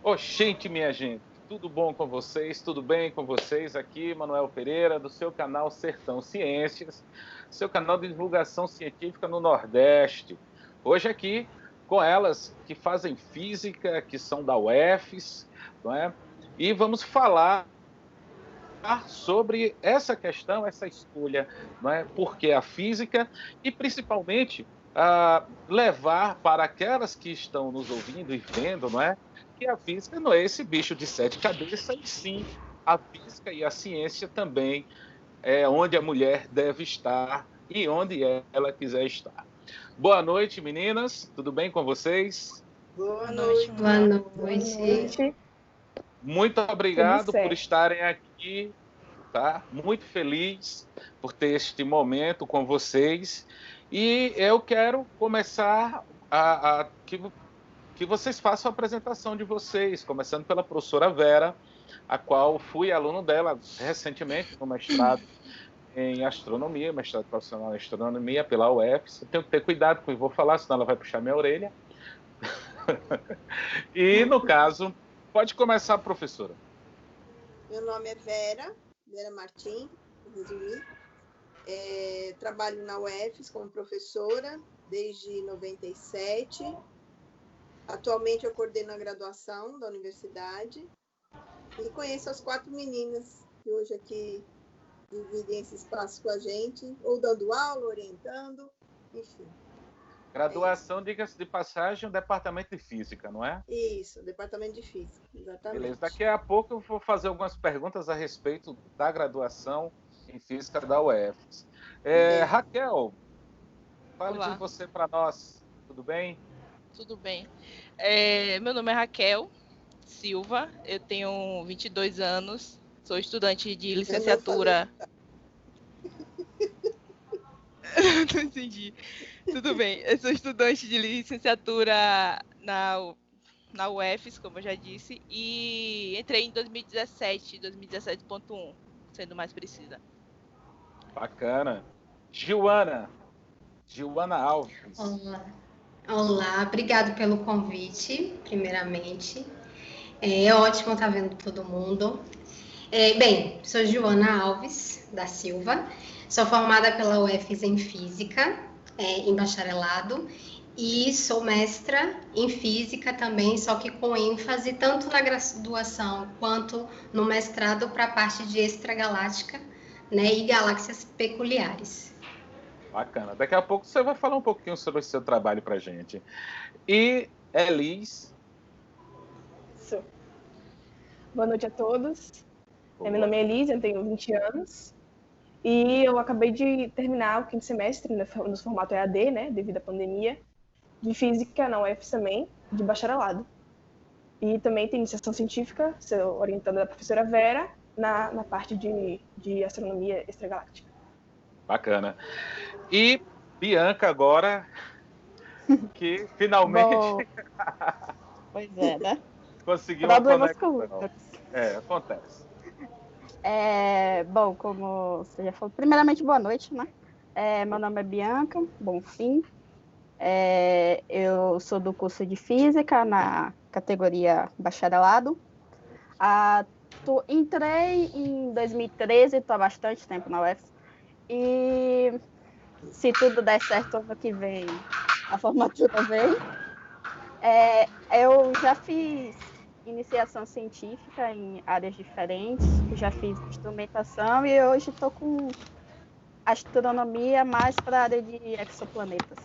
Oxente, minha gente, tudo bom com vocês? Tudo bem com vocês? Aqui, Manuel Pereira, do seu canal Sertão Ciências, seu canal de divulgação científica no Nordeste. Hoje aqui com elas que fazem física, que são da UFES, não é? E vamos falar sobre essa questão, essa escolha, não é? Por que a física e principalmente levar para aquelas que estão nos ouvindo e vendo, não é? Que a física não é esse bicho de sete cabeças, e sim a física e a ciência também é onde a mulher deve estar e onde ela quiser estar. Boa noite, meninas. Tudo bem com vocês? Boa noite. Boa noite. Muito obrigado por estarem aqui, tá? Muito feliz por ter este momento com vocês. E eu quero começar que vocês façam a apresentação de vocês, começando pela professora Vera, a qual fui aluno dela recentemente no mestrado em astronomia, mestrado profissional em astronomia pela UFES. Eu tenho que ter cuidado com o que vou falar, senão ela vai puxar minha orelha. E, no caso, pode começar, professora. Meu nome é Vera Martins, trabalho na UFES como professora desde 97. Atualmente eu coordeno a graduação da universidade e conheço as 4 meninas que hoje aqui dividem esse espaço com a gente, ou dando aula, orientando, enfim. Graduação, diga-se de passagem, o departamento de física, não é? Isso, departamento de física, exatamente. Beleza, daqui a pouco eu vou fazer algumas perguntas a respeito da graduação em física da UFES. Raquel, fale de você para nós, tudo bem? Tudo bem. Meu nome é Raquel Silva, eu tenho 22 anos, sou estudante de licenciatura... Não entendi. Tudo bem, eu sou estudante de licenciatura na UFES, como eu já disse, e entrei em 2017, 2017.1, sendo mais precisa. Bacana. Giovana Alves. Olá, obrigado pelo convite, primeiramente. É ótimo estar vendo todo mundo. Bem, sou Giovana Alves da Silva, sou formada pela UFES em Física, em bacharelado, e sou mestra em Física também, só que com ênfase tanto na graduação quanto no mestrado para a parte de extragaláctica, né, e galáxias peculiares. Bacana. Daqui a pouco você vai falar um pouquinho sobre o seu trabalho para a gente. E Elis? Isso. Boa noite a todos. Meu nome é Elis, eu tenho 20 anos. E eu acabei de terminar o 5º semestre no formato EAD, né, devido à pandemia, de Física na UFES também, de bacharelado. E também tem iniciação científica, sou orientada da professora Vera, na parte de astronomia extragaláctica. Bacana. E Bianca agora, que finalmente... Pois é, né? Conseguiu problemas uma conexão. Acontece. Bom, como você já falou, primeiramente, boa noite, né? Meu nome é Bianca Bonfim. Eu sou do curso de Física, na categoria bacharelado. Entrei em 2013, estou há bastante tempo na UFES. E se tudo der certo, ano que vem, a formatura vem. Eu já fiz iniciação científica em áreas diferentes, já fiz instrumentação e hoje estou com astronomia mais para a área de exoplanetas.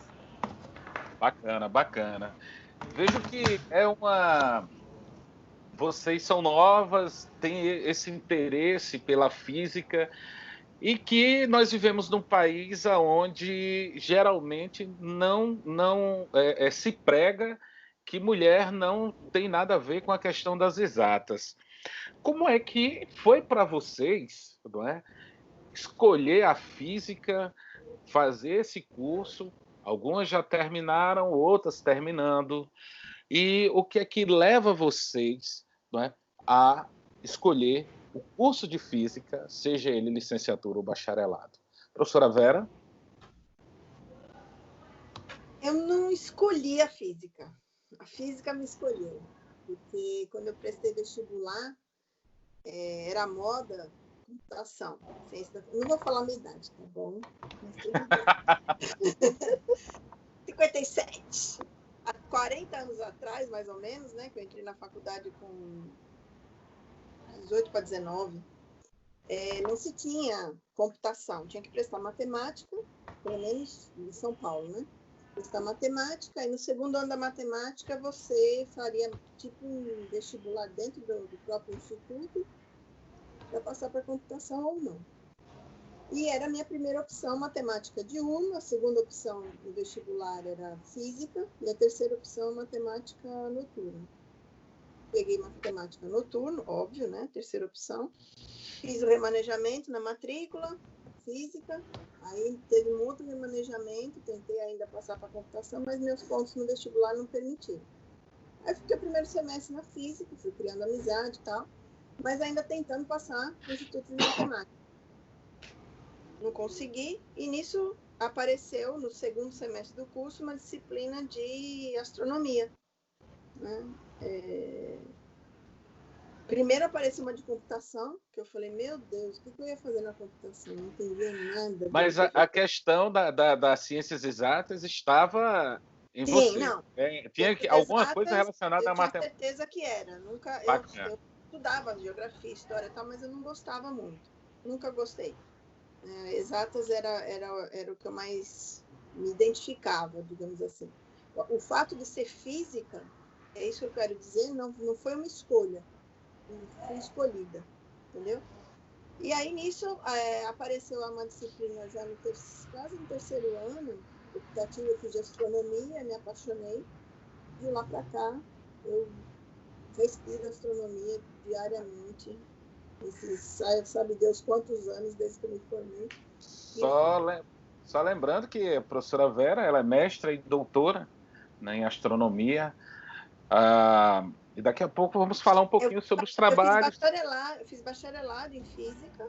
Bacana. Vejo que vocês são novas, têm esse interesse pela física e que nós vivemos num país onde geralmente não se prega que mulher não tem nada a ver com a questão das exatas. Como é que foi para vocês, não é, escolher a física, fazer esse curso? Algumas já terminaram, outras terminando. E o que é que leva vocês, não é, a escolher o curso de física, seja ele licenciatura ou bacharelado? Professora Vera? Eu não escolhi a física me escolheu. porque quando eu prestei vestibular, era moda computação. Não vou falar a minha idade, tá bom? Mas tudo bem. 57. Há 40 anos atrás, mais ou menos, né, que eu entrei na faculdade com 18 para 19, não se tinha computação, tinha que prestar matemática, pelo menos em São Paulo, né? Prestar matemática, e no segundo ano da matemática você faria tipo um vestibular dentro do próprio instituto para passar para computação ou não. E era a minha primeira opção, matemática diurna, a segunda opção do vestibular era física, e a terceira opção, matemática noturna. Peguei matemática noturna, óbvio, né? Terceira opção. Fiz o remanejamento na matrícula, física, aí teve um outro remanejamento, tentei ainda passar para computação, mas meus pontos no vestibular não permitiram. Aí fiquei o primeiro semestre na física, fui criando amizade e tal, mas ainda tentando passar no Instituto de Matemática. Não consegui, e nisso apareceu, no segundo semestre do curso, uma disciplina de astronomia. Né? Primeiro apareceu uma de computação, que eu falei, meu Deus, o que eu ia fazer na computação? Não entendia nada. Mas a questão das ciências exatas estava em Sim, você. não. Tinha alguma coisa relacionada à matemática. Eu tinha certeza que era. Eu estudava geografia, história e tal, mas eu não gostava muito. Nunca gostei. Exatas era o que eu mais me identificava, digamos assim. O fato de ser física, é isso que eu quero dizer, não foi uma escolha. Não fui escolhida, entendeu? E aí, nisso, apareceu uma disciplina já quase no terceiro ano, optativa, eu fiz de astronomia, me apaixonei. De lá para cá, eu pesquiso astronomia diariamente. Sabe Deus quantos anos desde que eu me formei. Só lembrando que a professora Vera, ela é mestra e doutora, né, em astronomia. E daqui a pouco vamos falar um pouquinho sobre os trabalhos. Eu fiz bacharelado em física.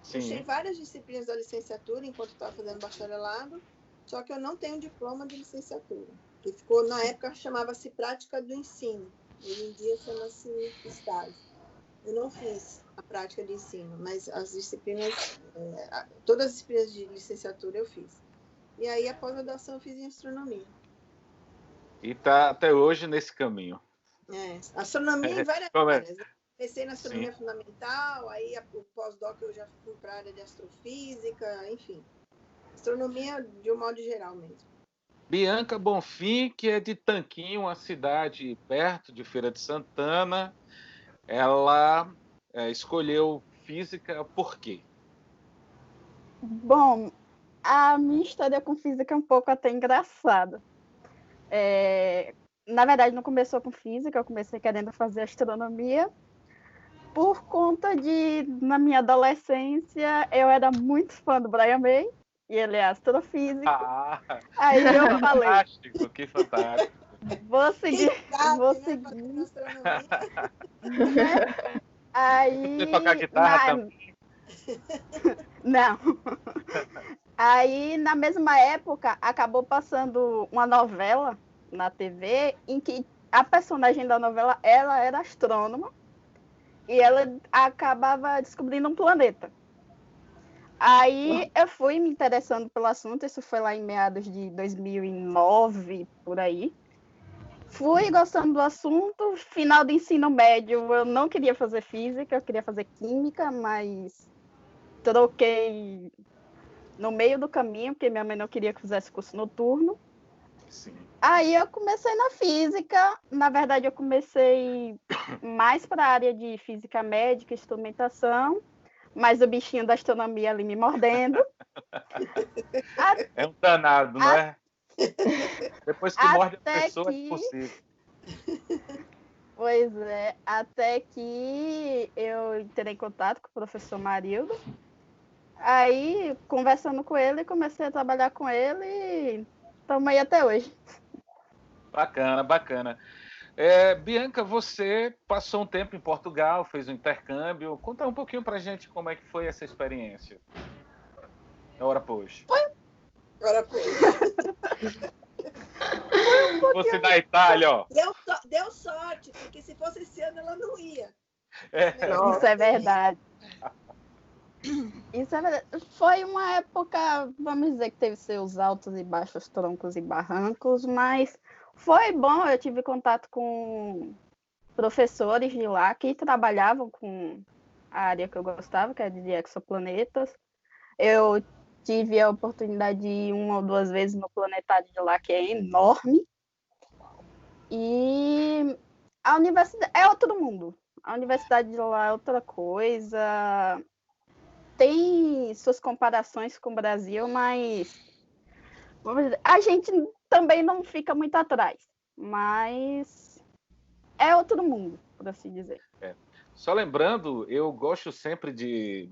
Puxei várias disciplinas da licenciatura enquanto estava fazendo bacharelado, só que eu não tenho diploma de licenciatura. Que ficou, na época, chamava-se prática do ensino. Hoje em dia chama-se estágio. Eu não fiz a prática de ensino, mas as disciplinas, todas as disciplinas de licenciatura eu fiz. E aí a pós-graduação eu fiz em astronomia. E está até hoje nesse caminho. Astronomia em várias áreas. Comecei na astronomia fundamental, aí o pós-doc eu já fui para a área de astrofísica, enfim. Astronomia de um modo geral mesmo. Bianca Bonfim, que é de Tanquinho, uma cidade perto de Feira de Santana, ela escolheu física por quê? Bom, a minha história com física é um pouco até engraçada. Na verdade, não começou com física, eu comecei querendo fazer astronomia por conta de, na minha adolescência, eu era muito fã do Brian May, e ele é astrofísico. Aí eu falei... Fantástico, que fantástico. Vou seguir. Né? Aí... Você tocar guitarra também? Não. Aí, na mesma época, acabou passando uma novela na TV em que a personagem da novela, ela era astrônoma e ela acabava descobrindo um planeta. Aí eu fui me interessando pelo assunto, isso foi lá em meados de 2009, por aí. Fui gostando do assunto, final do ensino médio, eu não queria fazer física, eu queria fazer química, mas troquei no meio do caminho, porque minha mãe não queria que eu fizesse curso noturno. Sim. Aí eu comecei na física, na verdade eu comecei mais para a área de física médica, instrumentação, mas o bichinho da astronomia ali me mordendo. É um danado, não é? Depois que morde a pessoa, é possível. Pois é, até que eu entrei em contato com o professor Marildo. Aí, conversando com ele, comecei a trabalhar com ele e estamos aí até hoje. Bacana, bacana. Bianca, você passou um tempo em Portugal, fez um intercâmbio. Conta um pouquinho pra gente como é que foi essa experiência. Ora, pois. Você da Itália, ó. Deu sorte, porque se fosse esse ano ela não ia. Isso é verdade. Isso é verdade. Foi uma época, vamos dizer que teve seus altos e baixos, troncos e barrancos, mas foi bom. Eu tive contato com professores de lá que trabalhavam com a área que eu gostava, que é de exoplanetas. Eu tive a oportunidade de ir 1 ou 2 vezes no planetário de lá, que é enorme. E a universidade é outro mundo. A universidade de lá é outra coisa. Tem suas comparações com o Brasil, mas vamos dizer, a gente também não fica muito atrás. Mas é outro mundo, por assim dizer. Só lembrando, eu gosto sempre de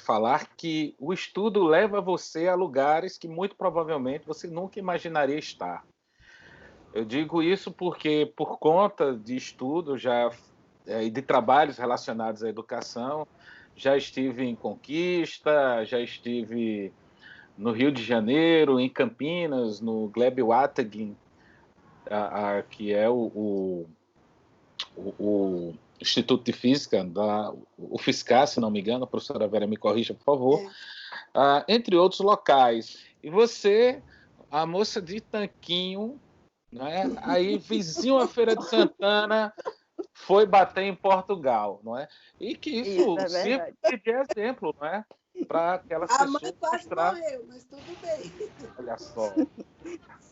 falar que o estudo leva você a lugares que muito provavelmente você nunca imaginaria estar. Eu digo isso porque, por conta de estudo e de trabalhos relacionados à educação, já estive em Conquista, já estive no Rio de Janeiro, em Campinas, no Gleb Wattegen, que é o Instituto de Física, o FISCAR, se não me engano, a professora Vera me corrija, por favor, entre outros locais. E você, a moça de tanquinho, né, aí vizinho à Feira de Santana, foi bater em Portugal, não é? E que isso sirva de exemplo, não é? Para aquelas pessoas. A mãe quase morreu, mas tudo bem. Olha só.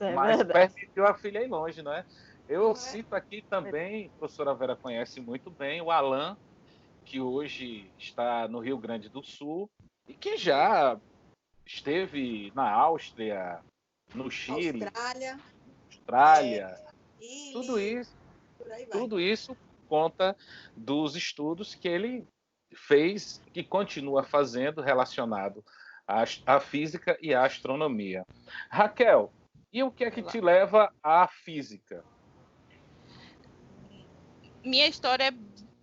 É Mas verdade. permitiu a filha ir longe, não é? Eu cito aqui também, a professora Vera conhece muito bem, o Alan, que hoje está no Rio Grande do Sul e que já esteve na Áustria, no Chile, Austrália, tudo isso por conta dos estudos que ele fez, que continua fazendo relacionado à física e à astronomia. Raquel, e o que é que te leva à física? Minha história é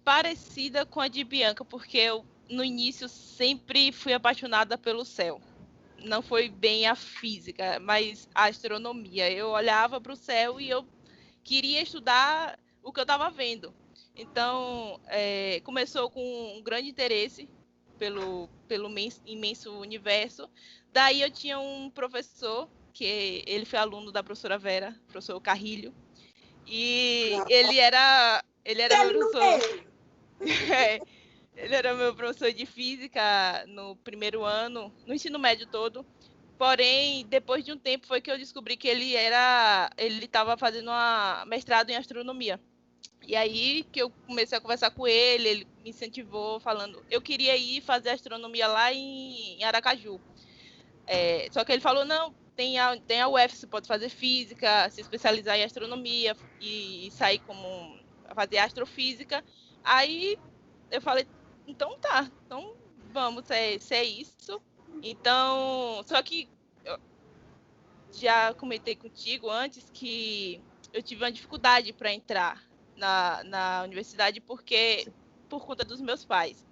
parecida com a de Bianca, porque eu, no início, sempre fui apaixonada pelo céu. Não foi bem a física, mas a astronomia. Eu olhava para o céu e eu queria estudar o que eu estava vendo. Então, começou com um grande interesse pelo imenso universo. Daí eu tinha um professor, que ele foi aluno da professora Vera, professor Carrilho, e ele era meu professor. Ele era meu professor de física no primeiro ano, no ensino médio todo. Porém, depois de um tempo foi que eu descobri que ele estava fazendo uma mestrado em astronomia. E aí que eu comecei a conversar com ele, ele me incentivou falando, eu queria ir fazer astronomia lá em Aracaju. Só que ele falou, não, tem a UF, você pode fazer física, se especializar em astronomia e sair como fazer astrofísica. Aí eu falei, então tá, então vamos, se é isso. Então, só que eu já comentei contigo antes que eu tive uma dificuldade para entrar na universidade por conta dos meus pais.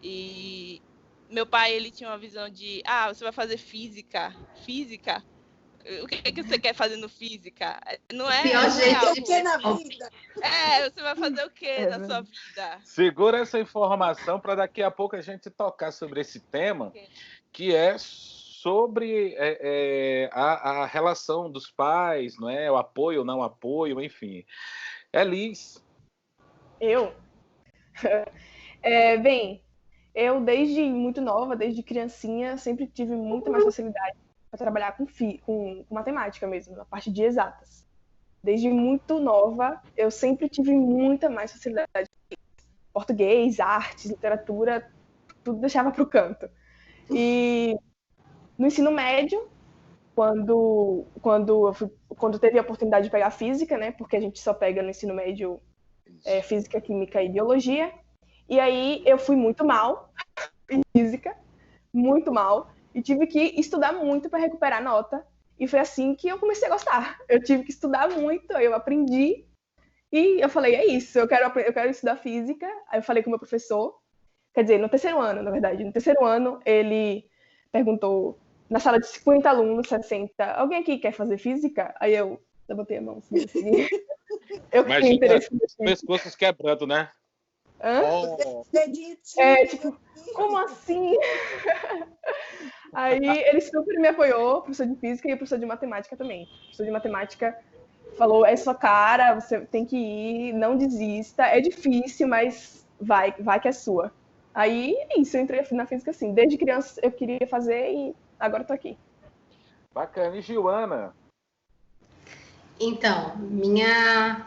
E meu pai, ele tinha uma visão de, você vai fazer física? O que é que você quer fazer no física? Não é? Pior jeito O que na vida? Você vai fazer o que na sua vida? Segura essa informação para daqui a pouco a gente tocar sobre esse tema, que é sobre a relação dos pais, não é? O apoio ou não apoio, enfim. Liz. Eu? Bem, eu desde muito nova, desde criancinha, sempre tive muita mais facilidade para trabalhar com matemática mesmo, na parte de exatas. Desde muito nova, eu sempre tive muita mais facilidade. Português, artes, literatura, tudo deixava para o canto. E no ensino médio, quando teve a oportunidade de pegar física, né, porque a gente só pega no ensino médio física, química e biologia, e aí eu fui muito mal em física, muito mal, e tive que estudar muito para recuperar a nota, e foi assim que eu comecei a gostar. Eu tive que estudar muito, eu aprendi, e eu falei, é isso, eu quero estudar física. Aí eu falei com o meu professor, quer dizer, no terceiro ano, na verdade, no terceiro ano, ele perguntou, na sala de 50 alunos, 60, alguém aqui quer fazer física? Aí eu, Levantei a mão, assim. Eu que tenho Imagina interesse os pescoços quebrando, né? Hã? Oh, Dedinho Tipo, como assim? Aí ele super me apoiou, professor de física e professor de matemática também. O professor de matemática falou, é sua cara, você tem que ir, não desista, é difícil, mas vai que é sua. Aí é isso, eu entrei na física assim. Desde criança eu queria fazer e agora eu tô aqui. bacana. E Giovana? Então, minha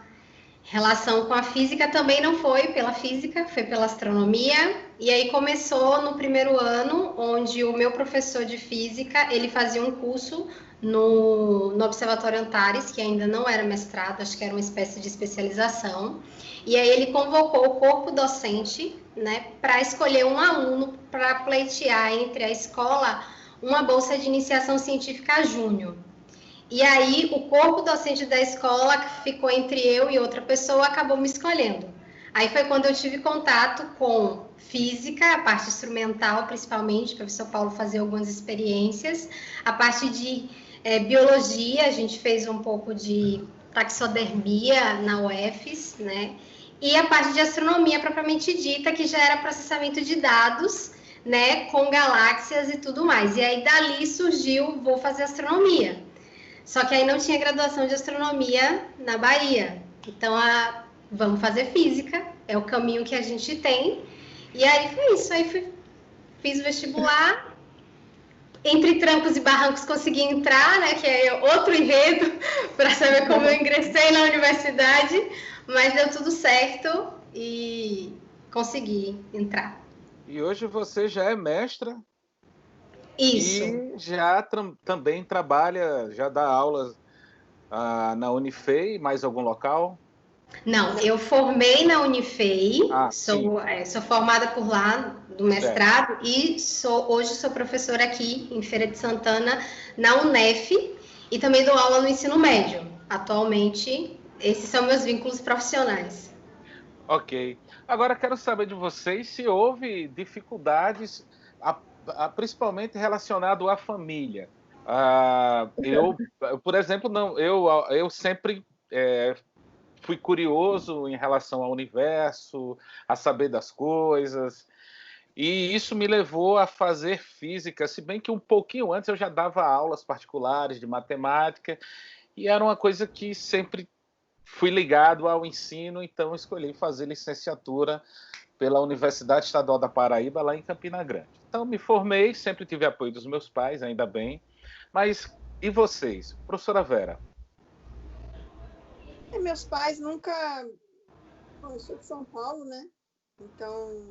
relação com a física também não foi pela física, foi pela astronomia. E aí começou no primeiro ano, onde o meu professor de física, ele fazia um curso no Observatório Antares, que ainda não era mestrado, acho que era uma espécie de especialização. E aí ele convocou o corpo docente, né, para escolher um aluno para pleitear entre a escola uma bolsa de iniciação científica júnior. E aí o corpo docente da escola, que ficou entre eu e outra pessoa, acabou me escolhendo. Aí foi quando eu tive contato com física, a parte instrumental principalmente, o professor Paulo fazia algumas experiências, a parte de biologia, a gente fez um pouco de taxidermia na UFES, né? E a parte de astronomia propriamente dita, que já era processamento de dados, né, com galáxias e tudo mais. E aí dali surgiu, vou fazer astronomia. Só que aí não tinha graduação de astronomia na Bahia. Então, vamos fazer física, é o caminho que a gente tem. E aí foi isso, aí fiz o vestibular, entre trancos e barrancos consegui entrar, né, que é outro enredo, para saber como eu ingressei na universidade, mas deu tudo certo e consegui entrar. E hoje você já é mestra Isso. e já também trabalha, já dá aulas na Unifei, mais algum local? Não, eu formei na Unifei, Sim. sou formada por lá do mestrado e hoje sou professora aqui em Feira de Santana, na UNEF, e também dou aula no ensino médio. Atualmente, esses são meus vínculos profissionais. Ok. Agora quero saber de vocês se houve dificuldades, principalmente relacionado à família. Por exemplo, não, eu sempre fui curioso em relação ao universo, a saber das coisas, e isso me levou a fazer física, se bem que um pouquinho antes eu já dava aulas particulares de matemática, e era uma coisa que sempre fui ligado ao ensino, então escolhi fazer licenciatura pela Universidade Estadual da Paraíba, lá em Campina Grande. Então me formei, sempre tive apoio dos meus pais, ainda bem. Mas e vocês? Professora Vera? Meus pais nunca... Bom, eu sou de São Paulo, né? Então,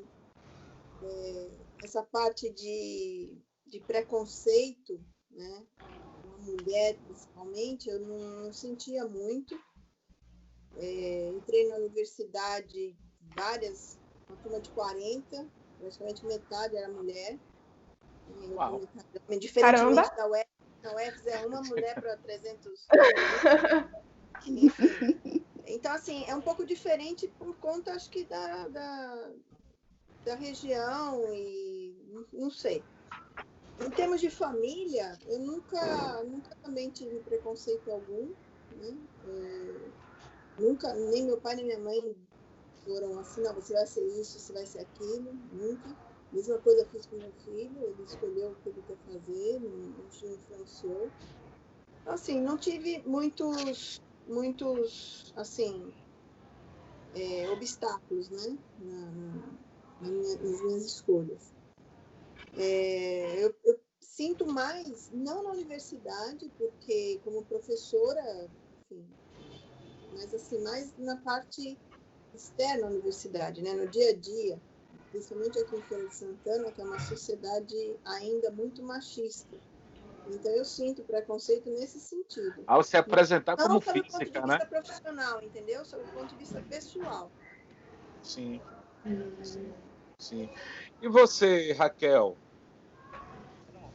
essa parte de preconceito, né? Uma mulher, principalmente, eu não sentia muito. Entrei na universidade, uma turma de 40, praticamente metade era mulher. Uau. Diferentemente da UFES, na UFES é uma mulher para 300. Enfim. Então, assim, é um pouco diferente por conta, acho que, da região e não sei. Em termos de família, eu nunca também tive preconceito algum, né? Nunca, nem meu pai nem minha mãe foram assim, não, você vai ser isso, você vai ser aquilo, nunca. Mesma coisa eu fiz com meu filho, ele escolheu o que ele quer fazer, não influenciou. Então, assim, não tive muitos assim, obstáculos, né, nas minhas escolhas. Eu sinto mais, não na universidade, porque como professora, enfim, mas assim, mais na parte externa à universidade, né, no dia a dia, principalmente aqui em Feira de Santana, que é uma sociedade ainda muito machista. Então, eu sinto preconceito nesse sentido. Ao se apresentar não como pelo física, ponto de vista profissional, entendeu? Sob o ponto de vista pessoal. Sim. Sim. E você, Raquel?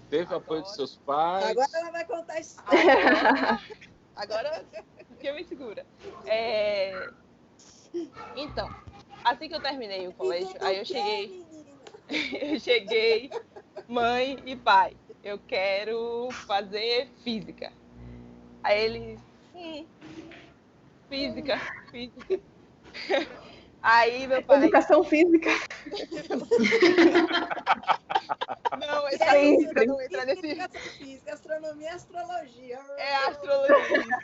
Teve apoio dos seus pais? Agora ela vai contar a história. Agora que me segura. Então, assim que eu terminei o colégio, aí eu cheguei, mãe e pai, eu quero fazer física. Aí eles, Física. Aí, meu pai... Educação física. Não, Sempre. não entra nesse... Educação física, astronomia e astrologia. É astrologia.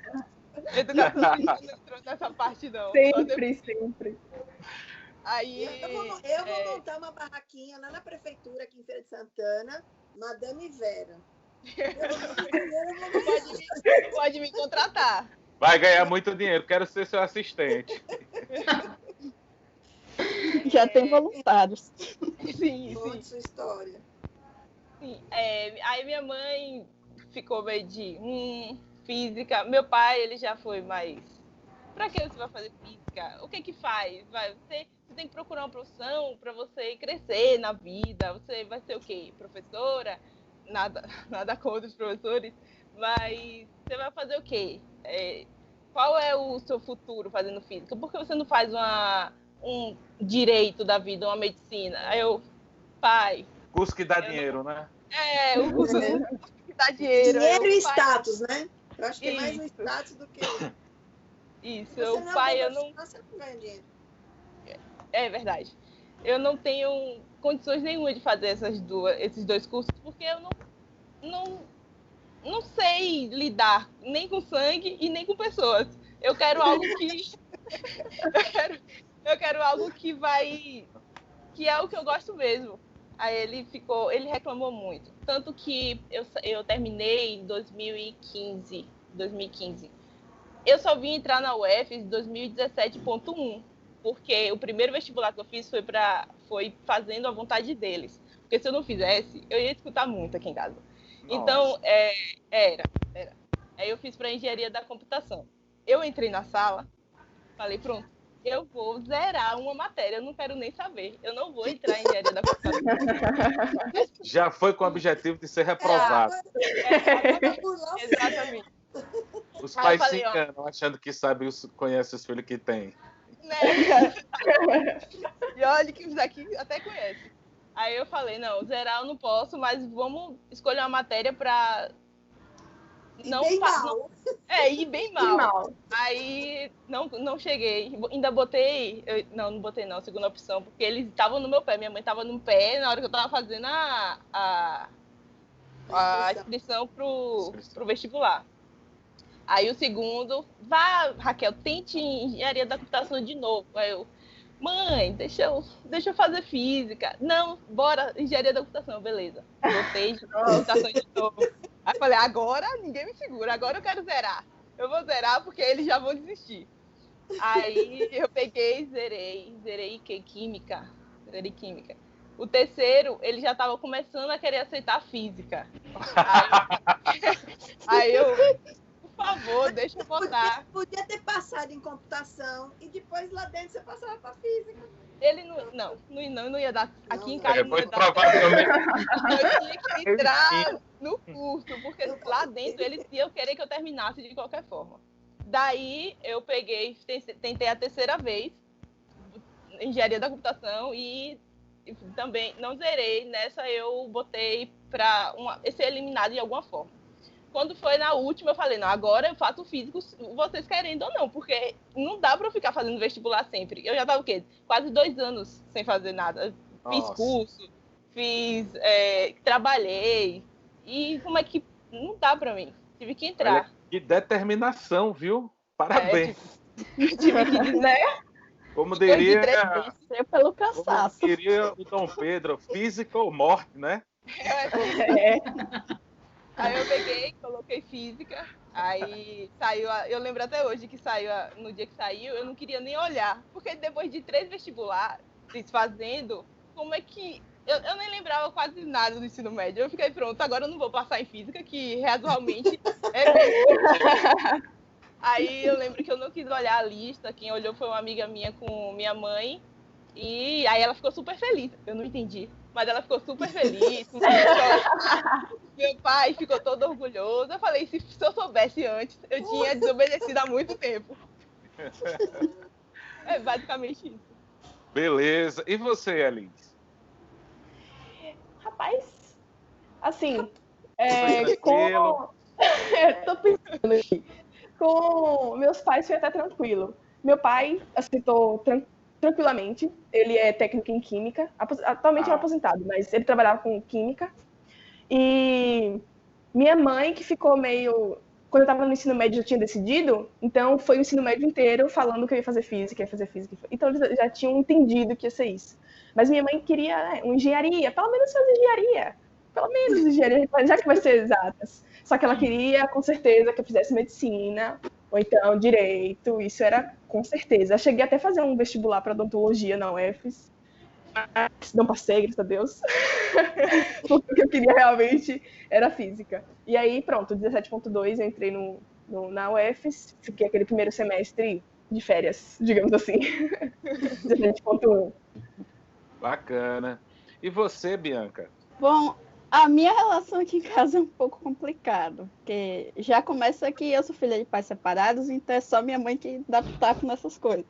Educação física não entrou nessa parte, não. Só depois. Sempre. Aí... Eu vou montar uma barraquinha lá na prefeitura, aqui em Feira de Santana, Madame Vera. Pode me contratar. Vai ganhar muito dinheiro, quero ser seu assistente. Já tem voluntários. Sim. Conte sua história. Sim. Aí minha mãe ficou meio de física. Meu pai, ele já foi mais... Pra que você vai fazer física? O que faz? Você tem que procurar uma profissão para você crescer na vida. Você vai ser o quê? Professora? Nada contra os professores. Mas você vai fazer o quê? Qual é o seu futuro fazendo física? Por que você não faz um direito da vida, uma medicina? Aí eu, pai... Curso que dá dinheiro, né? O curso que dá dinheiro. Dinheiro e status, né? Eu acho que é mais um Isso. status do que... Isso, Você pai, eu não ganha dinheiro. É verdade. Eu não tenho condições nenhuma de fazer esses dois cursos, porque eu não sei lidar nem com sangue e nem com pessoas. Eu quero algo que... eu quero algo que é o que eu gosto mesmo. Aí ele reclamou muito. Tanto que eu terminei em 2015. Eu só vim entrar na UF em 2017.1, porque o primeiro vestibular que eu fiz foi fazendo a vontade deles. Porque se eu não fizesse, eu ia escutar muito aqui em casa. Nossa. Então, era. Aí eu fiz para engenharia da computação. Eu entrei na sala, falei, pronto, eu vou zerar uma matéria, eu não quero nem saber. Eu não vou entrar em engenharia da computação. Já foi com o objetivo de ser reprovado. Exatamente. Os pais falei, se enganam achando que conhece os filhos que tem. Né? E olha que os daqui até conhecem. Aí eu falei, não, zerar eu não posso, mas vamos escolher uma matéria para ir bem mal. Aí não cheguei. Ainda botei. Não botei não, segunda opção, porque eles estavam no meu pé. Minha mãe estava no pé na hora que eu estava fazendo a inscrição pro vestibular. Aí o segundo, vá, Raquel, tente engenharia da computação de novo. Aí eu, mãe, deixa eu fazer física. Não, bora, engenharia da computação, beleza. Botei computação de novo. Aí falei, agora ninguém me segura, agora eu quero zerar. Eu vou zerar porque eles já vão desistir. Aí eu peguei, zerei química. Zerei química. O terceiro, ele já estava começando a querer aceitar física. Aí eu, por favor, deixa eu botar. Podia ter passado em computação e depois lá dentro você passava para física. Ele não ia dar. Aqui em casa não ia dar. Provavelmente. Eu tinha que entrar no curso, porque lá dentro eles iam querer que eu terminasse de qualquer forma. Daí eu peguei, tentei a terceira vez, engenharia da computação, e também não zerei. Nessa eu botei para ser eliminado de alguma forma. Quando foi na última, eu falei, não, agora eu faço físico, vocês querendo ou não, porque não dá para eu ficar fazendo vestibular sempre. Eu já estava, quase 2 anos sem fazer nada. Fiz curso, trabalhei, e como é que não dá para mim? Tive que entrar. Olha, que determinação, viu? Parabéns. Tive que, né? Como diria pelo cansaço. Como diria o Dom Pedro, física ou morte, né? Aí eu peguei, coloquei física, aí saiu, eu lembro até hoje que saiu, no dia que saiu, eu não queria nem olhar, porque depois de 3 vestibulares fazendo, como é que... Eu nem lembrava quase nada do ensino médio, eu fiquei pronto, agora eu não vou passar em física, que razoavelmente é bom. Aí eu lembro que eu não quis olhar a lista, quem olhou foi uma amiga minha com minha mãe, e aí ela ficou super feliz, eu não entendi. Mas ela ficou super feliz. Meu pai ficou todo orgulhoso. Eu falei, se eu soubesse antes, eu tinha desobedecido há muito tempo. É basicamente isso. Beleza. E você, Alice? Rapaz, assim, Foi como... Tô pensando aqui. Com meus pais foi até tranquilo. Meu pai aceitou tranquilamente. Ele é técnico em química. Atualmente é aposentado, mas ele trabalhava com química. E minha mãe, que ficou meio... Quando eu estava no ensino médio, já tinha decidido. Então, foi o ensino médio inteiro falando que eu ia fazer física, Então, eles já tinham entendido que ia ser isso. Mas minha mãe queria uma engenharia. Pelo menos fazer engenharia. Pelo menos engenharia, já que vai ser exatas. Só que ela queria, com certeza, que eu fizesse medicina, ou então direito, isso era com certeza. Eu cheguei até a fazer um vestibular para odontologia na UFES, mas não passei, graças a Deus, porque o que eu queria realmente era física. E aí, pronto, 17.2, eu entrei na UFES, fiquei aquele primeiro semestre de férias, digamos assim, 17.1. Bacana. E você, Bianca? Bom, a minha relação aqui em casa é um pouco complicada, porque já começa que eu sou filha de pais separados, então é só minha mãe que dá pitaco nessas coisas.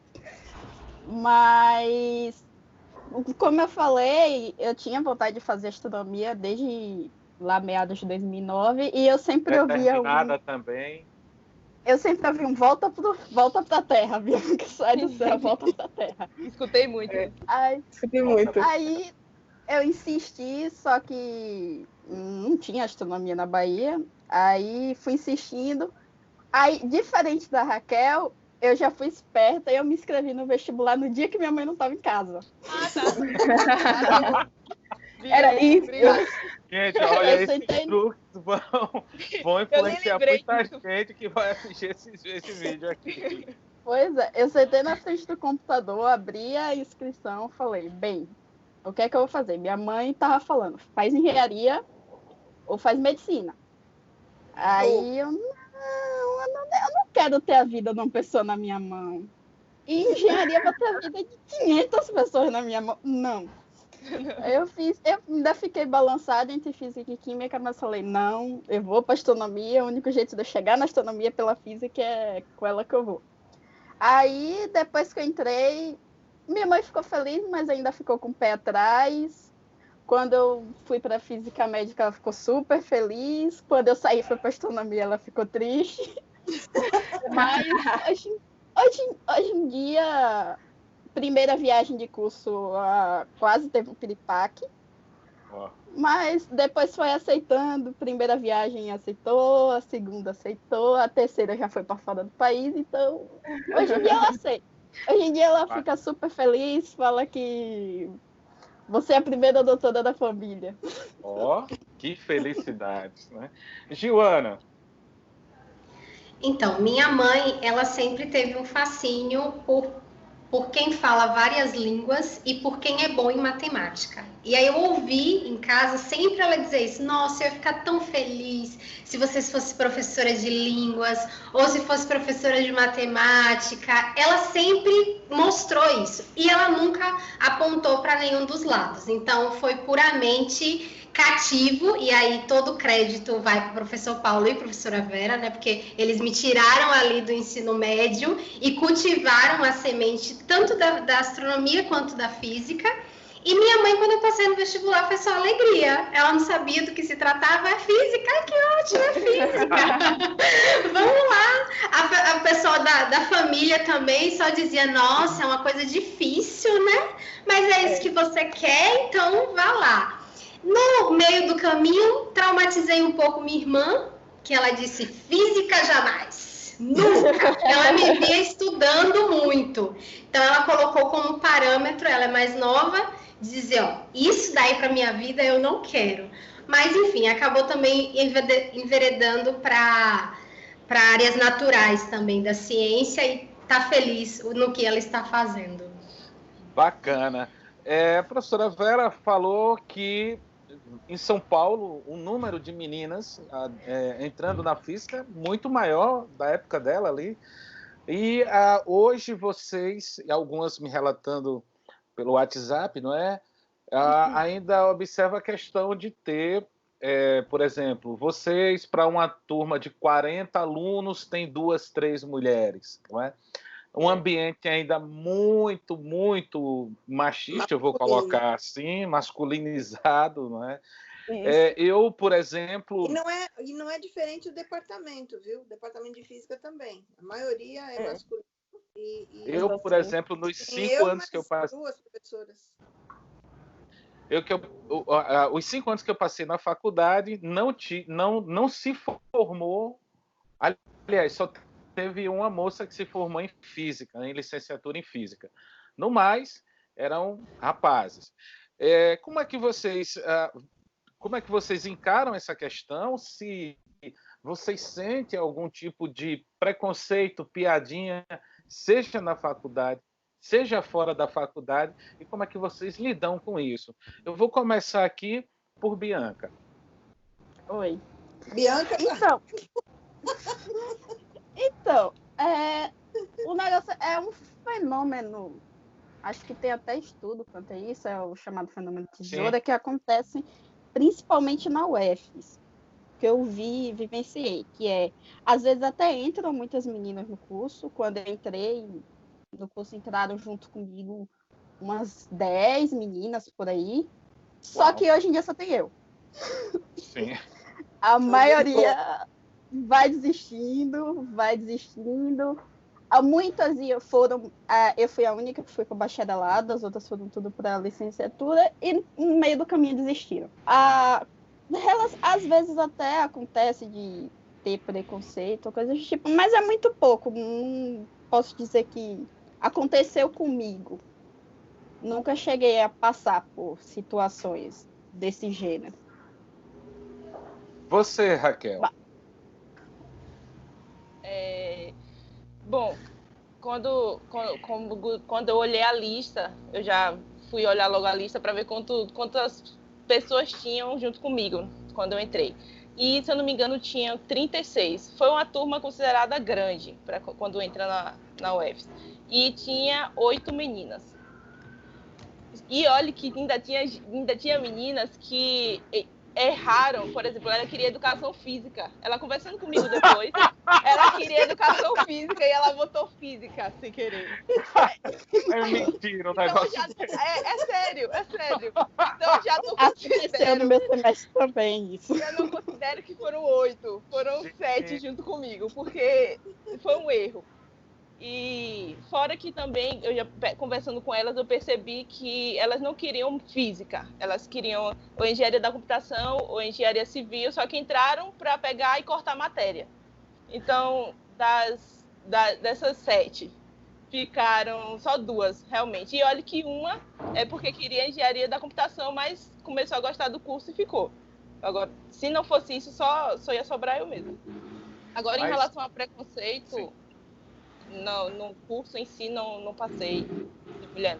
Mas, como eu falei, eu tinha vontade de fazer astronomia desde lá meados de 2009, e eu sempre ouvia também. Eu sempre ouvi volta pra Terra, Bianca, sai do céu, volta pra Terra. Escutei muito. Escutei muito. Aí eu insisti, só que não tinha astronomia na Bahia. Aí fui insistindo. Aí, diferente da Raquel, eu já fui esperta e eu me inscrevi no vestibular no dia que minha mãe não estava em casa. Era isso. Gente, olha, esses truques vão influenciar muita gente que vai assistir esse vídeo aqui. Pois é, eu sentei na frente do computador, abri a inscrição, falei, bem, o que é que eu vou fazer? Minha mãe tava falando, faz engenharia ou faz medicina. Aí eu não quero ter a vida de uma pessoa na minha mão. E engenharia vai ter a vida de 500 pessoas na minha mão. Não. Eu ainda fiquei balançada entre física e química, mas falei, não, eu vou para astronomia, o único jeito de eu chegar na astronomia pela física é com ela que eu vou. Aí, depois que eu entrei, minha mãe ficou feliz, mas ainda ficou com o pé atrás. Quando eu fui para física médica, ela ficou super feliz. Quando eu saí para astronomia, ela ficou triste. Mas hoje em dia, primeira viagem de curso, quase teve um piripaque. Mas depois foi aceitando. Primeira viagem aceitou, a segunda aceitou, a terceira já foi para fora do país. Então, hoje em dia ela aceita. Hoje em dia ela fica super feliz, fala que você é a primeira doutora da família. Que felicidade, né? Giovana. Então, minha mãe, ela sempre teve um fascínio por quem fala várias línguas e por quem é bom em matemática. E aí eu ouvi em casa sempre ela dizer isso, nossa, eu ia ficar tão feliz se vocês fossem professoras de línguas ou se fosse professora de matemática. Ela sempre mostrou isso e ela nunca apontou para nenhum dos lados. Então foi puramente cativo, e aí todo o crédito vai para o professor Paulo e professora Vera, né? Porque eles me tiraram ali do ensino médio e cultivaram a semente tanto da astronomia quanto da física. E minha mãe, quando eu passei no vestibular, foi só alegria. Ela não sabia do que se tratava. É física, que ótimo, é física. Vamos lá. A pessoa da família também só dizia, nossa, é uma coisa difícil, né? Mas é isso que você quer, então vá lá. No meio do caminho, traumatizei um pouco minha irmã, que ela disse, física jamais, nunca. Ela me via estudando muito. Então, ela colocou como parâmetro, ela é mais nova, dizer, ó, isso daí para minha vida eu não quero. Mas, enfim, acabou também enveredando para áreas naturais também da ciência e tá feliz no que ela está fazendo. Bacana. A professora Vera falou que em São Paulo, o número de meninas entrando na física muito maior da época dela ali. E hoje vocês, e algumas me relatando pelo WhatsApp, não é? Ainda observa a questão de ter, por exemplo, vocês, para uma turma de 40 alunos, tem 2, 3 mulheres, não é? Um ambiente ainda muito, muito machista, eu vou colocar assim, masculinizado, não é? Eu, por exemplo... E não é diferente o departamento, viu? O departamento de física também. A maioria é masculino. Eu, por exemplo, nos 5 anos que eu passei... duas professoras. Os 5 anos que eu passei na faculdade, não se formou... Aliás, só teve uma moça que se formou em física, em licenciatura em física. No mais, eram rapazes. Como é que vocês encaram essa questão? Se vocês sentem algum tipo de preconceito, piadinha, seja na faculdade, seja fora da faculdade, e como é que vocês lidam com isso? Eu vou começar aqui por Bianca. Oi. Bianca? Então, o negócio é um fenômeno, acho que tem até estudo quanto a isso, é o chamado fenômeno tesoura, Sim. que acontece principalmente na UFES, que eu vivenciei, que às vezes até entram muitas meninas no curso. Quando eu entrei no curso, entraram junto comigo umas 10 meninas por aí, só que hoje em dia só tem eu. Sim. A maioria vai desistindo. Muitas foram, eu fui a única que foi para bacharelado, as outras foram tudo para licenciatura, e no meio do caminho desistiram. Às vezes até acontece de ter preconceito, coisas do tipo, mas é muito pouco. Não posso dizer que aconteceu comigo. Nunca cheguei a passar por situações desse gênero. Você, Raquel? Bom, quando eu olhei a lista, eu já fui olhar logo a lista para ver quantas pessoas tinham junto comigo quando eu entrei. E, se eu não me engano, tinha 36. Foi uma turma considerada grande para quando entra na UFES. E tinha 8 meninas. E olha que ainda tinha meninas que erraram. Por exemplo, ela queria educação física. Ela conversando comigo depois, ela queria educação física e ela botou física sem querer. É mentira o então, negócio. É sério. Então eu já não aconteceu no meu semestre também isso. Eu não considero que foram 8, foram 7 junto comigo, porque foi um erro. E fora que também, eu já conversando com elas, eu percebi que elas não queriam física. Elas queriam ou engenharia da computação ou engenharia civil, só que entraram para pegar e cortar matéria. Então, dessas 7, ficaram só 2, realmente. E olha que uma é porque queria engenharia da computação, mas começou a gostar do curso e ficou. Agora, se não fosse isso, só ia sobrar eu mesmo. Agora, em relação a preconceito... Sim. No curso em si não passei de mulher,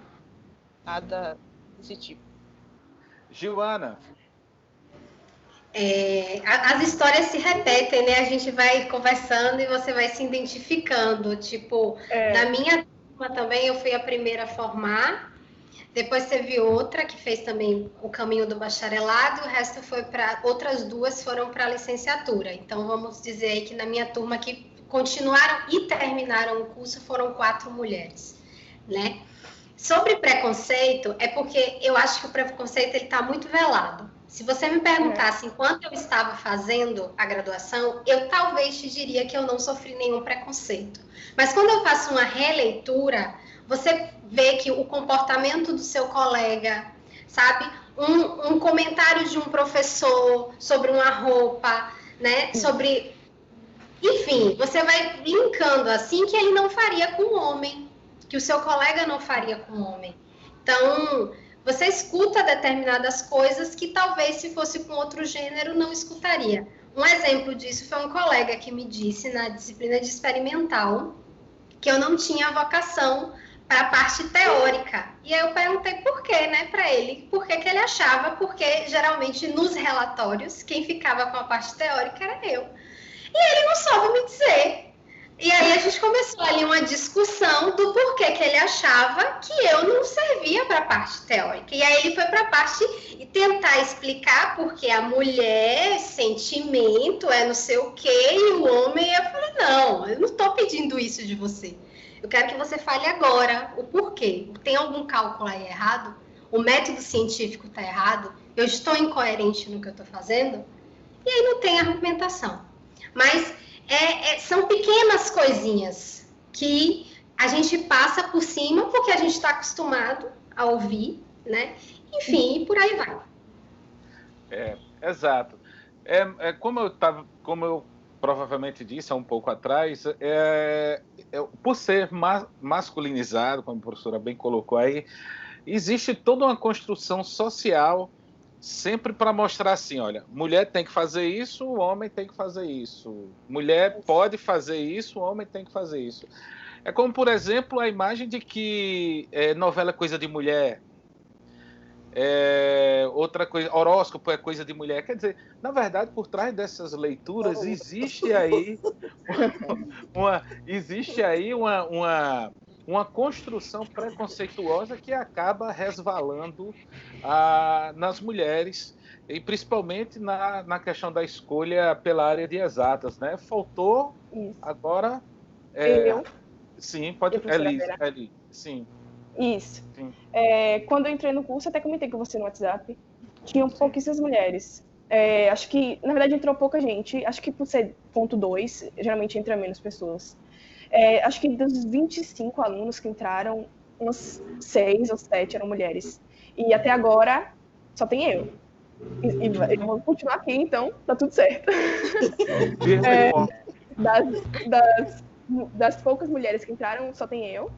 nada desse tipo. Giovana? As histórias se repetem, né? A gente vai conversando e você vai se identificando. Tipo, na minha turma também eu fui a primeira a formar, depois teve outra que fez também o caminho do bacharelado, o resto foi para... Outras 2 foram para a licenciatura. Então, vamos dizer aí que na minha turma que continuaram e terminaram o curso foram 4 mulheres, né? Sobre preconceito, é porque eu acho que o preconceito está muito velado. Se você me perguntasse enquanto eu estava fazendo a graduação, eu talvez te diria que eu não sofri nenhum preconceito. Mas quando eu faço uma releitura, você vê que o comportamento do seu colega, sabe? Um comentário de um professor sobre uma roupa, né? Sobre... Enfim, você vai linkando assim que ele não faria com o homem, que o seu colega não faria com o homem. Então, você escuta determinadas coisas que talvez se fosse com outro gênero não escutaria. Um exemplo disso foi um colega que me disse na disciplina de experimental que eu não tinha vocação para a parte teórica. E aí eu perguntei por quê, né, para ele. Por que ele achava? Porque geralmente nos relatórios quem ficava com a parte teórica era eu. E ele não soube me dizer. E aí a gente começou ali uma discussão do porquê que ele achava que eu não servia para a parte teórica. E aí ele foi para a parte e tentar explicar porque a mulher, sentimento, não sei o quê, e o homem... Eu falei, não, eu não estou pedindo isso de você. Eu quero que você fale agora o porquê. Tem algum cálculo aí errado? O método científico está errado? eu estou incoerente no que eu estou fazendo, e aí não tem argumentação. Mas são pequenas coisinhas que a gente passa por cima porque a gente está acostumado a ouvir, né? Enfim, e por aí vai. Exato. Como eu provavelmente disse há um pouco atrás, por ser masculinizado, como a professora bem colocou aí, existe toda uma construção social sempre para mostrar assim, olha, mulher tem que fazer isso, o homem tem que fazer isso. Mulher pode fazer isso, o homem tem que fazer isso. É como, por exemplo, a imagem de que novela é coisa de mulher, outra coisa, horóscopo é coisa de mulher. Quer dizer, na verdade, por trás dessas leituras existe aí uma construção preconceituosa que acaba resvalando nas mulheres, e principalmente na questão da escolha pela área de exatas, né? Faltou Isso. agora. Sim, pode. Eli, sim. Isso. Sim. Quando eu entrei no curso, até comentei com você no WhatsApp, tinham pouquíssimas mulheres. Acho que, na verdade, entrou pouca gente. Acho que por ser ponto 2, geralmente entra menos pessoas. Acho que dos 25 alunos que entraram, uns 6 ou 7 eram mulheres. E até agora, só tem eu. E eu vou continuar aqui, então tá tudo certo. Das poucas mulheres que entraram, só tem eu.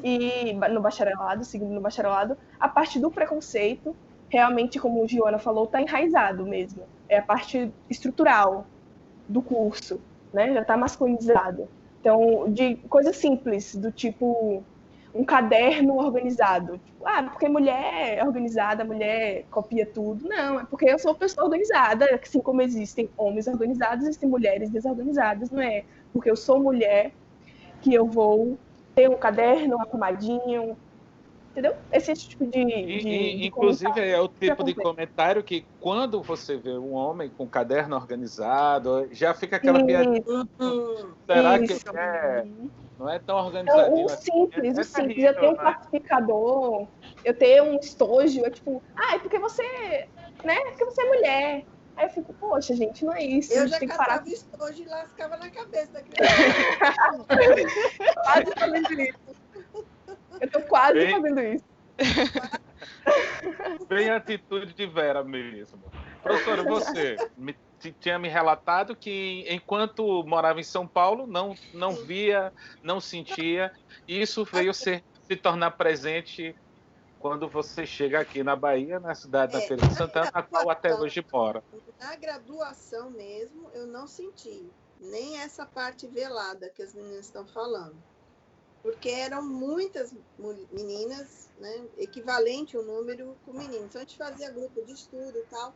E no bacharelado, seguindo no bacharelado, a parte do preconceito, realmente, como o Giona falou, está enraizado mesmo. É a parte estrutural do curso, né? Já está masculinizado. Então, de coisas simples, do tipo um caderno organizado. Porque mulher é organizada, mulher copia tudo. Não, é porque eu sou uma pessoa organizada, assim como existem homens organizados, existem mulheres desorganizadas. Não é porque eu sou mulher que eu vou ter um caderno arrumadinho, entendeu? Esse tipo de inclusive, é o tipo de comentário que, quando você vê um homem com caderno organizado, já fica aquela piadinha. Será que não é tão organizadinho? O simples. Eu ter um classificador, eu ter um estojo, é porque você, né? Porque você é mulher. Aí eu fico, poxa, gente, não é isso. Eu já catava estojo e lascava na cabeça da criança. Quase fazendo isso. Eu tô quase fazendo isso. Bem atitude de Vera mesmo. Professora, você tinha me relatado que, enquanto morava em São Paulo, não via, não sentia, e isso veio se tornar presente quando você chega aqui na Bahia, na cidade da Feira de Santana, a qual até hoje mora. Na graduação mesmo, eu não senti nem essa parte velada que as meninas estão falando. Porque eram muitas meninas, né, equivalente o número com meninos. Então, a gente fazia grupo de estudo e tal,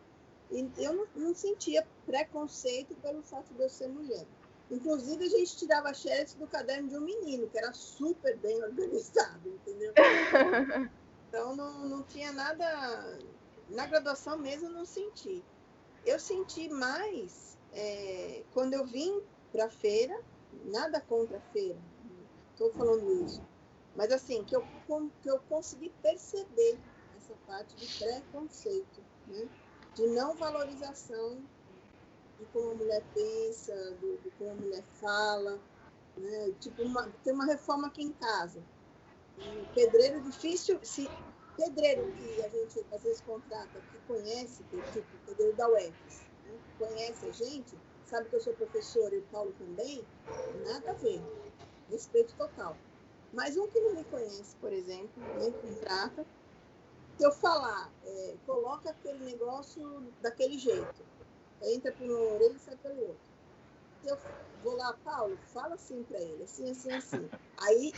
e eu não sentia preconceito pelo fato de eu ser mulher. Inclusive, a gente tirava xerox do caderno de um menino, que era super bem organizado, entendeu? Então, não tinha nada... Na graduação mesmo, eu não senti. Eu senti mais quando eu vim para a feira, nada contra a feira, estou falando isso, mas assim, que eu consegui perceber essa parte de preconceito, né? De não valorização de como a mulher pensa, de como a mulher fala, né? Tipo, tem uma reforma aqui em casa. Pedreiro difícil, pedreiro que a gente às vezes contrata, que conhece, tipo pedreiro da UFES, né? Conhece a gente, sabe que eu sou professora e o Paulo também, nada a ver, respeito total. Mas um que não me conhece, por exemplo, nem contrata, se eu falar, coloca aquele negócio daquele jeito, entra por uma orelha e sai pelo outro. Se eu vou lá, Paulo, fala assim para ele, assim, assim, assim. Aí,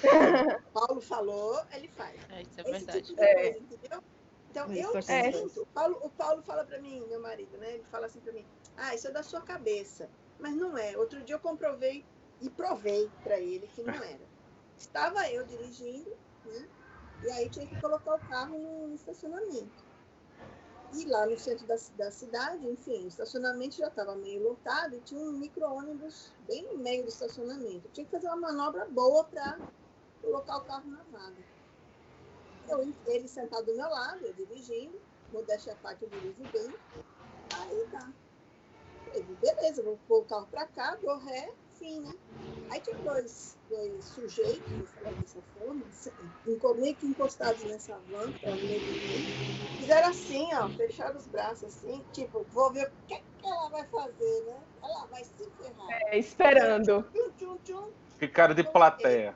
Paulo falou, ele faz. Isso é verdade. Tipo de coisa, entendeu? Então, eu sinto... O Paulo fala para mim, meu marido, né? Ele fala assim para mim, isso é da sua cabeça. Mas não é. Outro dia eu comprovei e provei para ele que não era. Estava eu dirigindo, né? E aí tinha que colocar o carro no estacionamento. E lá no centro da cidade, enfim, o estacionamento já estava meio lotado e tinha um micro-ônibus bem no meio do estacionamento. Eu tinha que fazer uma manobra boa para colocar o carro na vaga. Ele sentado do meu lado, eu dirigindo, modéstia à parte, eu dirijo bem. Aí tá. Beleza, vou pôr o carro pra cá, dou ré, fim, né? Aí tinha dois sujeitos, vou falar dessa forma, meio que encostados nessa van, que tava no meio do caminho. Fizeram assim, ó, fecharam os braços assim, tipo, vou ver o que ela vai fazer, né? Ela vai se ferrar. Esperando. Tchum. Ficaram de plateia.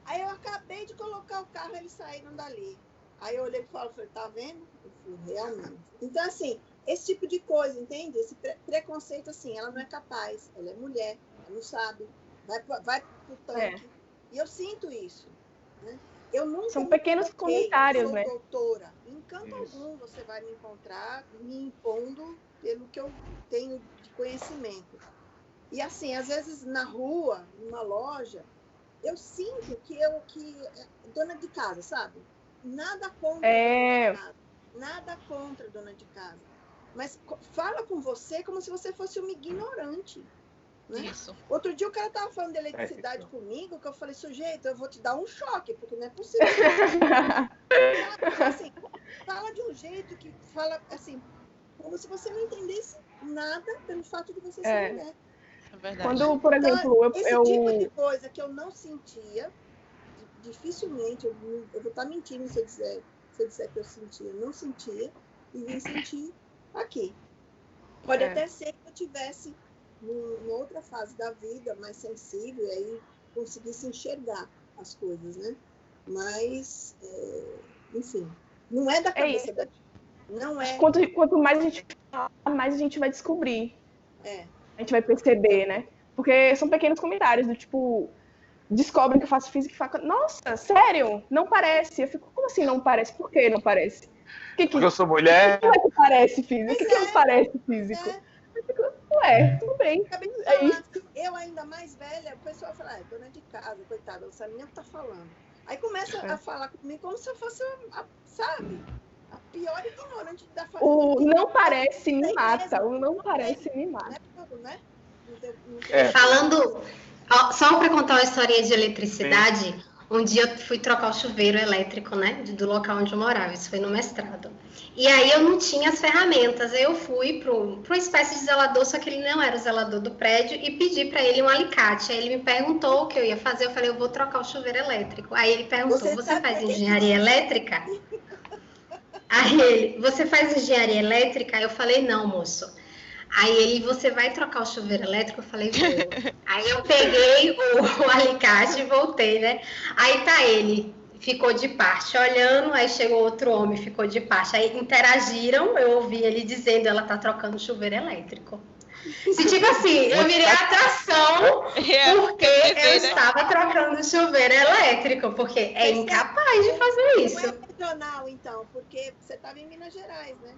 Aí eu acabei de colocar o carro, eles saíram dali. Aí eu olhei para o falei, tá vendo? Eu falei, realmente. Então, assim, esse tipo de coisa, entende? Esse preconceito, assim, ela não é capaz, ela é mulher, ela não sabe, vai pro tanque. E eu sinto isso, né? Eu nunca São pequenos comentários, sou né? doutora. Em canto algum você vai me encontrar me impondo pelo que eu tenho de conhecimento. E assim, às vezes na rua, numa loja, eu sinto que dona de casa, sabe? Nada contra dona de casa. Nada contra dona de casa. Mas fala com você como se você fosse uma ignorante. Né? Isso. Outro dia o cara tava falando de eletricidade comigo, que eu falei, sujeito, eu vou te dar um choque, porque não é possível. Assim, fala de um jeito que fala assim, como se você não entendesse nada pelo fato de você ser mulher. É verdade. Quando, por exemplo, esse tipo de coisa que eu não sentia, dificilmente, eu vou estar mentindo se eu disser que eu sentia, eu não sentia, e vim sentir aqui. Pode até ser que eu tivesse numa outra fase da vida, mais sensível, e aí conseguisse enxergar as coisas, né? Mas, enfim, não é da cabeça da gente. Não é. Quanto mais a gente fala, mais a gente vai descobrir. A gente vai perceber, né? Porque são pequenos comentários do tipo, descobrem que eu faço física e falam, nossa, sério? Não parece. Eu fico, como assim não parece? Por que não parece? Porque eu sou mulher. O que parece físico? O que não parece físico? Eu fico, tudo bem. É isso. Eu ainda mais velha, o pessoal fala, dona de casa, coitada, não sabe nem o que tá falando. Aí começa a falar comigo como se eu fosse, sabe? A pior ignorante da família. O não parece me mata. O não parece me mata. Né? Falando, só para contar uma historinha de eletricidade, um dia eu fui trocar o chuveiro elétrico, né, do local onde eu morava, isso foi no mestrado. E aí eu não tinha as ferramentas, aí eu fui para uma espécie de zelador, só que ele não era o zelador do prédio, e pedi para ele um alicate. Aí ele me perguntou o que eu ia fazer, eu falei, eu vou trocar o chuveiro elétrico. Aí ele perguntou, você faz engenharia elétrica? Aí ele, você faz engenharia elétrica? Aí eu falei, não, moço. Aí ele, você vai trocar o chuveiro elétrico? Eu falei, vou. Aí eu peguei o alicate e voltei, né? Aí tá ele, ficou de parte olhando, aí chegou outro homem, ficou de parte. Aí interagiram, eu ouvi ele dizendo, ela tá trocando o chuveiro elétrico. Se tipo assim, eu virei atração porque eu estava trocando o chuveiro elétrico, porque é incapaz de fazer isso. Não é regional, então, porque você estava em Minas Gerais, né?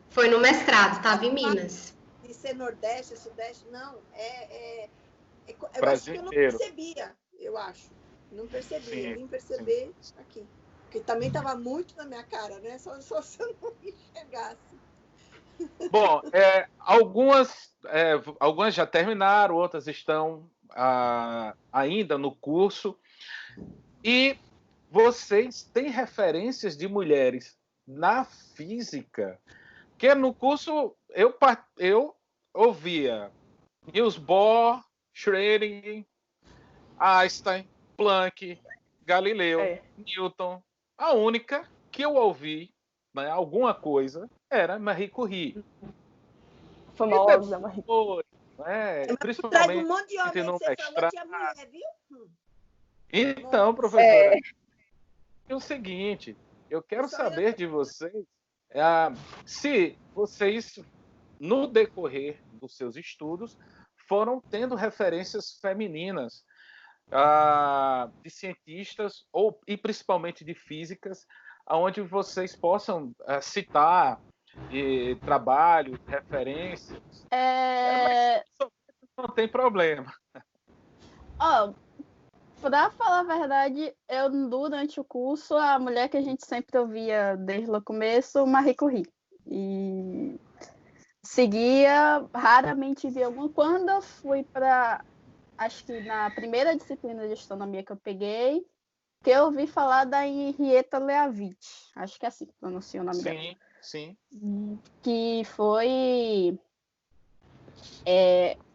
Foi no mestrado, estava em Minas. De ser Nordeste, Sudeste, não. Eu acho que eu não percebia, eu acho. Não percebia, eu vim perceber aqui. Porque também estava muito na minha cara, né? Só se eu não enxergasse. Bom, algumas já terminaram, outras estão ainda no curso. E vocês têm referências de mulheres na física? Porque no curso eu ouvia Niels Bohr, Schrödinger, Einstein, Planck, Galileu, Newton. A única que eu ouvi, né, alguma coisa, era Marie Curie. Famosa Marie Curie. Principalmente um monte de homem no você mestrado. falou, tinha mulher, viu? Então, professora, é o seguinte, eu quero saber de vocês se vocês, no decorrer dos seus estudos, foram tendo referências femininas de cientistas e principalmente de físicas, onde vocês possam citar trabalhos, referências. Mas não tem problema. Pra falar a verdade, durante o curso, a mulher que a gente sempre ouvia desde o começo, Marie Curie. E seguia, raramente via alguma. Quando eu fui acho que na primeira disciplina de astronomia que eu peguei, Porque eu ouvi falar da Henrietta Leavitt, acho que é assim que pronuncia o nome dela. Sim. Que foi...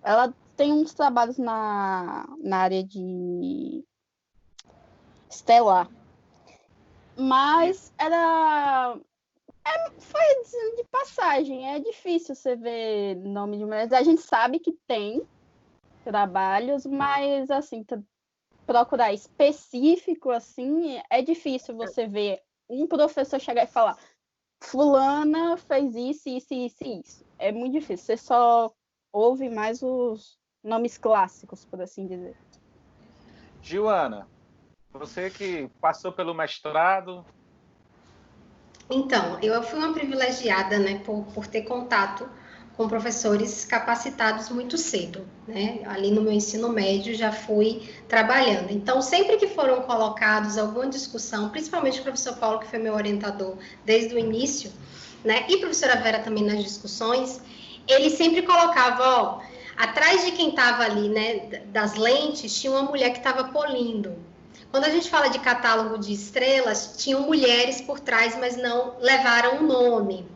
ela tem uns trabalhos na área de estelar. Mas foi de passagem. É difícil você ver nome de mulheres. A gente sabe que tem trabalhos, mas assim, procurar específico assim, é difícil você ver um professor chegar e falar: fulana fez isso, isso, isso, isso. É muito difícil. Você só ouve mais os nomes clássicos, por assim dizer. Joana, você que passou pelo mestrado. Então, eu fui uma privilegiada, né, por ter contato com professores capacitados muito cedo, né? Ali no meu ensino médio já fui trabalhando. Então, sempre que foram colocados alguma discussão, principalmente o professor Paulo, que foi meu orientador desde o início, né? E a professora Vera também nas discussões, ele sempre colocava, ó, atrás de quem estava ali, né, das lentes, tinha uma mulher que estava polindo. Quando a gente fala de catálogo de estrelas, tinham mulheres por trás, mas não levaram o nome.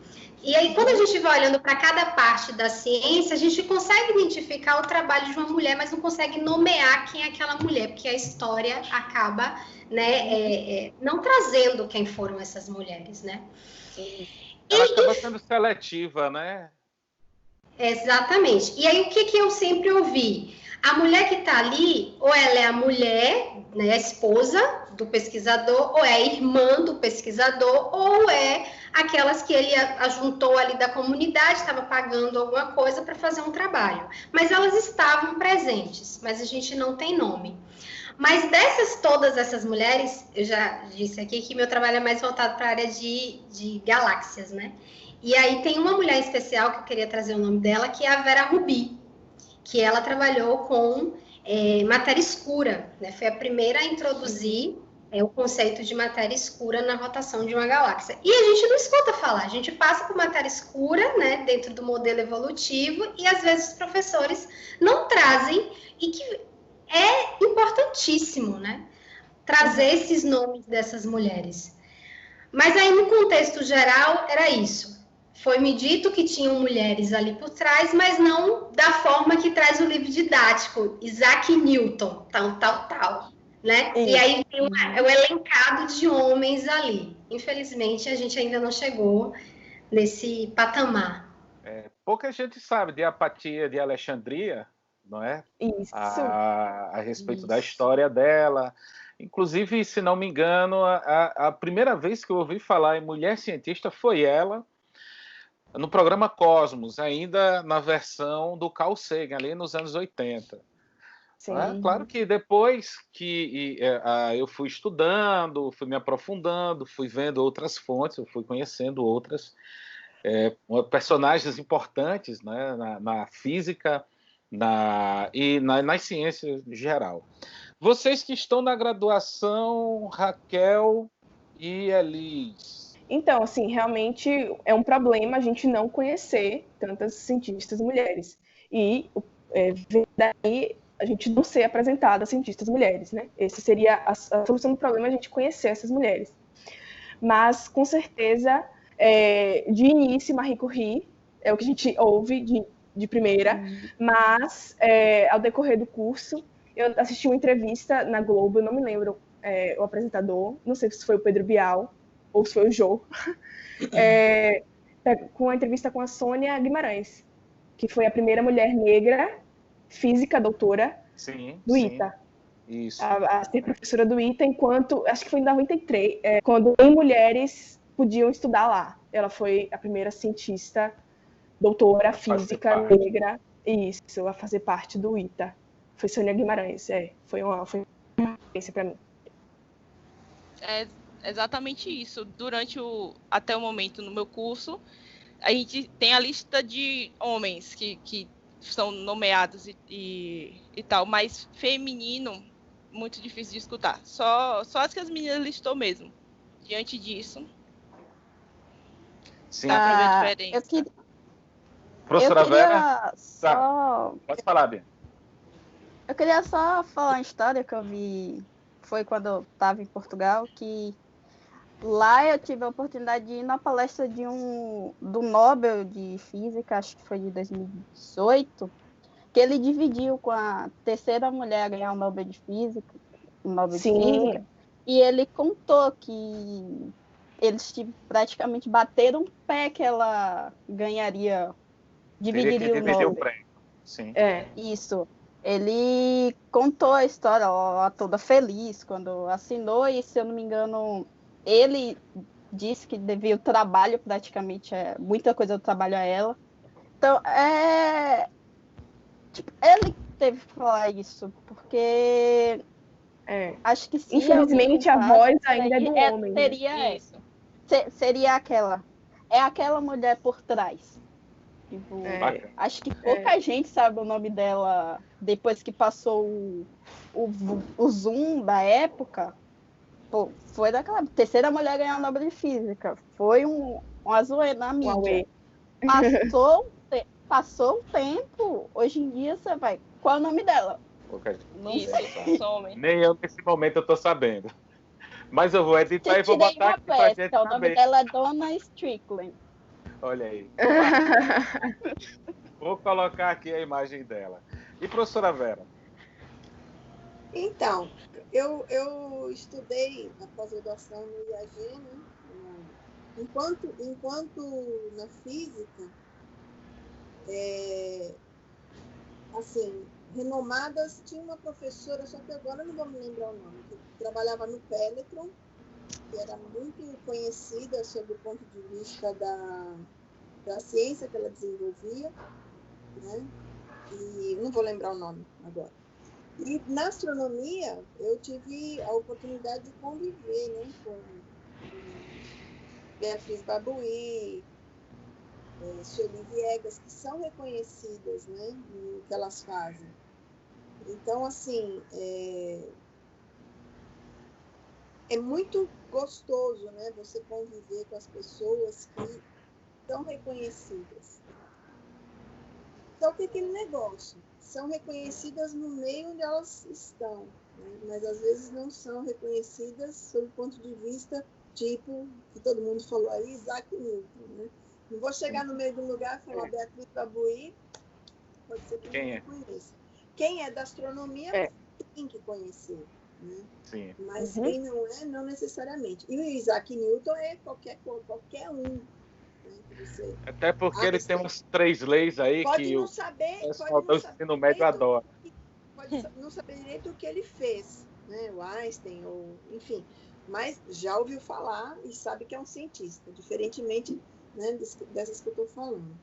E aí, quando a gente vai olhando para cada parte da ciência, a gente consegue identificar o trabalho de uma mulher, mas não consegue nomear quem é aquela mulher, porque a história acaba, né, não trazendo quem foram essas mulheres, né? Ela acaba sendo seletiva, né? Exatamente. E aí, o que eu sempre ouvi? A mulher que está ali, ou ela é a mulher, né, a esposa do pesquisador, ou é a irmã do pesquisador, ou é aquelas que ele ajuntou ali da comunidade, estava pagando alguma coisa para fazer um trabalho. Mas elas estavam presentes, mas a gente não tem nome. Mas todas essas mulheres, eu já disse aqui que meu trabalho é mais voltado para a área de galáxias, né? E aí tem uma mulher especial que eu queria trazer o nome dela, que é a Vera Rubi, que ela trabalhou com matéria escura, né? Foi a primeira a introduzir o conceito de matéria escura na rotação de uma galáxia. E a gente não escuta falar, a gente passa por matéria escura, né, dentro do modelo evolutivo, e às vezes os professores não trazem, e que é importantíssimo, né, trazer esses nomes dessas mulheres. Mas aí, no contexto geral, era isso. Foi-me dito que tinham mulheres ali por trás, mas não da forma que traz o livro didático, Isaac Newton, tal, né? Isso. E aí tem o elencado de homens ali. Infelizmente, a gente ainda não chegou nesse patamar. Pouca gente sabe de Apatia de Alexandria, não é? Isso. A respeito da história dela. Inclusive, se não me engano, a primeira vez que eu ouvi falar em mulher cientista foi ela, no programa Cosmos, ainda na versão do Carl Sagan, ali nos anos 80. Né? Claro que depois que eu fui estudando, fui me aprofundando, fui vendo outras fontes, eu fui conhecendo outras personagens importantes, né, na física e nas ciências em geral. Vocês que estão na graduação, Raquel e Elis. Então, assim, realmente é um problema a gente não conhecer tantas cientistas mulheres. E daí a gente não ser apresentada a cientistas mulheres, né? Essa seria a solução do problema, a gente conhecer essas mulheres. Mas, com certeza, de início, Marie Curie é o que a gente ouve de primeira, mas ao decorrer do curso, eu assisti uma entrevista na Globo, eu não me lembro o apresentador, não sei se foi o Pedro Bial ou se foi o Jô, com a entrevista com a Sônia Guimarães, que foi a primeira mulher negra física doutora do ITA. Isso. A ser professora do ITA, enquanto, acho que foi em 93, quando nem mulheres podiam estudar lá. Ela foi a primeira cientista doutora física negra, a fazer parte do ITA. Foi Sônia Guimarães, foi uma experiência para mim. É exatamente isso. Até o momento no meu curso, a gente tem a lista de homens que são nomeados e tal, mas feminino, muito difícil de escutar. Só as que as meninas listou mesmo. Diante disso, sim, dá pra ver a diferença. Professora Vera? Pode falar, Bia. Eu queria só falar uma história que eu vi foi quando eu estava em Portugal, que lá eu tive a oportunidade de ir na palestra do Nobel de Física, acho que foi de 2018, que ele dividiu com a terceira mulher a ganhar o Nobel de Física, Sim. e ele contou que eles praticamente bateram o pé que ela ganharia, Teria que dividiria o dividir o Nobel. prêmio. Sim. Isso. Ele contou a história, ela toda feliz quando assinou, e se eu não me engano, ele disse que devia o trabalho praticamente, muita coisa do trabalho a ela. Então, ele teve que falar isso, porque acho que se Infelizmente, a voz ainda é do homem. Seria aquela mulher por trás. Tipo, acho que pouca gente sabe o nome dela depois que passou o Zoom da época. Pô, foi daquela terceira mulher a ganhar o Nobel de Física. Foi uma zoeira na mídia. Passou o tempo, hoje em dia você vai. Qual é o nome dela? Não sei. Nem eu nesse momento eu tô sabendo. Mas eu vou editar e vou botar aqui pra gente saber. O nome dela é Donna Strickland. Olha aí. Vou colocar aqui a imagem dela. E professora Vera? Então, eu estudei a pós-graduação no IAG, né? Enquanto na física, assim, renomadas, tinha uma professora, só que agora eu não vou me lembrar o nome, que trabalhava no Peletron, que era muito conhecida sob o ponto de vista da ciência que ela desenvolvia, né? E não vou lembrar o nome agora. E na astronomia, eu tive a oportunidade de conviver, né, com Beatriz Babuí, Sueli Viegas, que são reconhecidas, né, no que elas fazem. Então, assim, é muito gostoso, né, você conviver com as pessoas que são reconhecidas. Só que aquele negócio, são reconhecidas no meio onde elas estão, né? Mas às vezes não são reconhecidas sob o ponto de vista, tipo, que todo mundo falou aí, Isaac Newton, né? Não vou chegar no meio do lugar e falar Beatriz Babuí, pode ser que não conheça. Quem é da astronomia tem que conhecer, né? Sim. Mas quem não é, não necessariamente. E o Isaac Newton é qualquer um. Até porque ele tem umas 3 leis aí que o pessoal do ensino médio adora. Pode não saber direito o que ele fez, né? O Einstein, ou enfim, mas já ouviu falar e sabe que é um cientista, diferentemente, né, dessas que eu estou falando.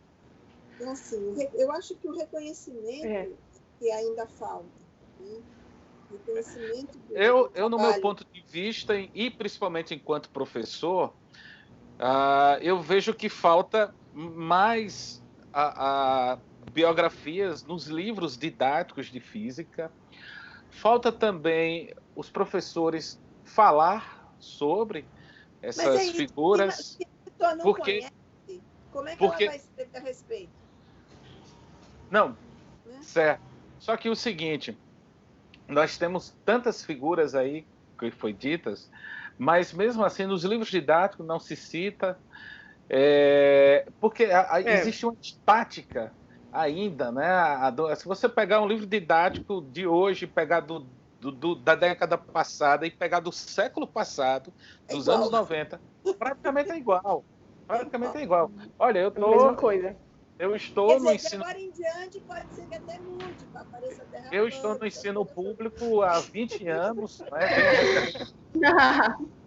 Então, assim, eu acho que o reconhecimento que ainda falta, né? Reconhecimento eu no meu ponto de vista, e principalmente enquanto professor, eu vejo que falta mais biografias nos livros didáticos de física. Falta também os professores falar sobre essas figuras. Se a pessoa não conhece, como é que ela vai escrever a respeito? Não, certo. Só que o seguinte, nós temos tantas figuras aí que foi ditas, mas mesmo assim nos livros didáticos não se cita, porque existe uma estática ainda, né? Se você pegar um livro didático de hoje, pegar da década passada e pegar do século passado, dos anos 90, praticamente é igual. Praticamente é igual. Olha, eu estou no ensino. Agora em diante pode ser que até mude, apareça terra. Eu estou no ensino público há 20 anos, né?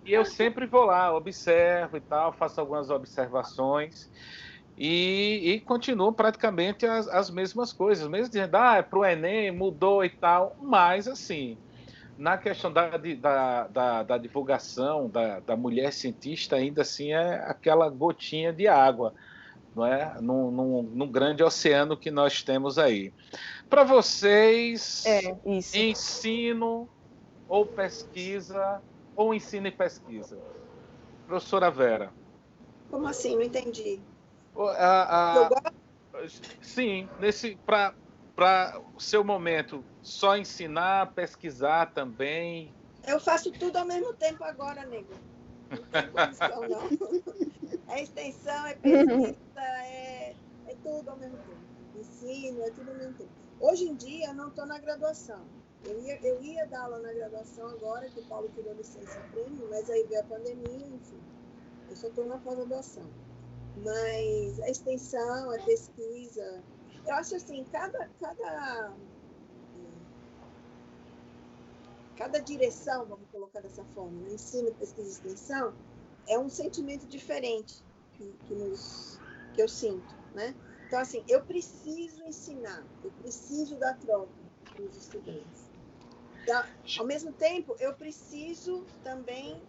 E eu sempre vou lá, observo e tal, faço algumas observações e continuo praticamente as mesmas coisas, mesmo dizendo, é para o Enem, mudou e tal, mas assim, na questão da divulgação da mulher cientista, ainda assim é aquela gotinha de água, não é? Num grande oceano que nós temos aí. Para vocês, ensino ou pesquisa, ou ensino e pesquisa? Professora Vera. Como assim? Não entendi. Sim, para o seu momento, só ensinar, pesquisar também. Eu faço tudo ao mesmo tempo agora, nego. Não tem condição, não. É extensão, é pesquisa, é tudo ao mesmo tempo. Ensino, é tudo ao mesmo tempo. Hoje em dia, eu não estou na graduação. Eu ia dar aula na graduação agora, que o Paulo tirou licença prêmio, mas aí veio a pandemia, enfim. Eu só estou na pós-graduação. Mas a extensão, a pesquisa... Eu acho assim, cada direção, vamos colocar dessa forma, né? Ensino, pesquisa e extensão, é um sentimento diferente que eu sinto, né? Então, assim, eu preciso ensinar, eu preciso dar troca para os estudantes. Ao mesmo tempo, eu preciso também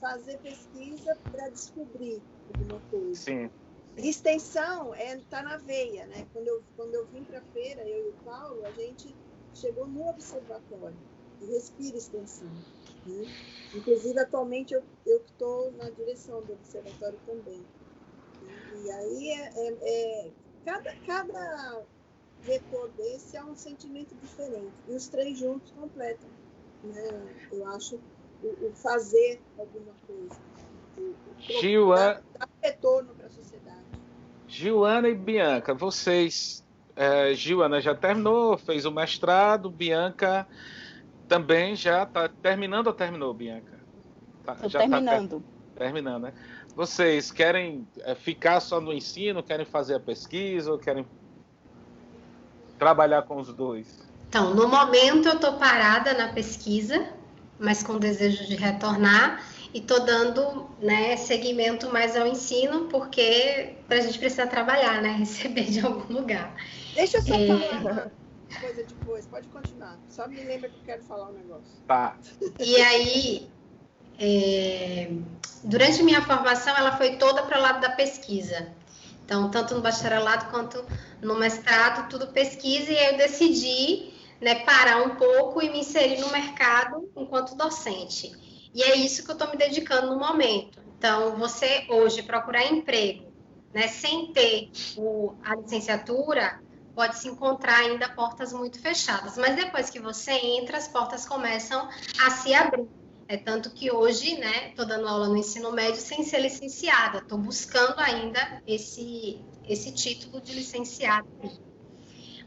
fazer pesquisa para descobrir alguma coisa. Sim. Extensão está na veia, né? Quando eu vim para a feira, eu e o Paulo, a gente chegou no observatório e respira extensão. Né? Inclusive, atualmente, eu estou na direção do observatório também. E aí, cada vetor desse é um sentimento diferente. E os três juntos completam, né? Eu acho, o fazer alguma coisa. Dar retorno para a sociedade. Gilana e Bianca, vocês... Gilana já terminou, fez o mestrado, Bianca também já está terminando ou terminou, Bianca? Estou terminando. Terminando, né? Vocês querem ficar só no ensino, querem fazer a pesquisa ou querem trabalhar com os dois? Então, no momento eu estou parada na pesquisa, mas com desejo de retornar, e estou dando, né, seguimento mais ao ensino, porque a gente precisa trabalhar, né, receber de algum lugar. Deixa eu só falar uma coisa depois, pode continuar. Só me lembra que eu quero falar um negócio. Tá. E aí, durante minha formação, ela foi toda para o lado da pesquisa. Então, tanto no bacharelado quanto no mestrado, tudo pesquisa, e aí eu decidi, né, parar um pouco e me inserir no mercado enquanto docente. E é isso que eu estou me dedicando no momento. Então, você hoje procurar emprego, né, sem ter a licenciatura, pode se encontrar ainda portas muito fechadas. Mas depois que você entra, as portas começam a se abrir. É tanto que hoje, né, estou dando aula no ensino médio sem ser licenciada. Estou buscando ainda esse título de licenciada.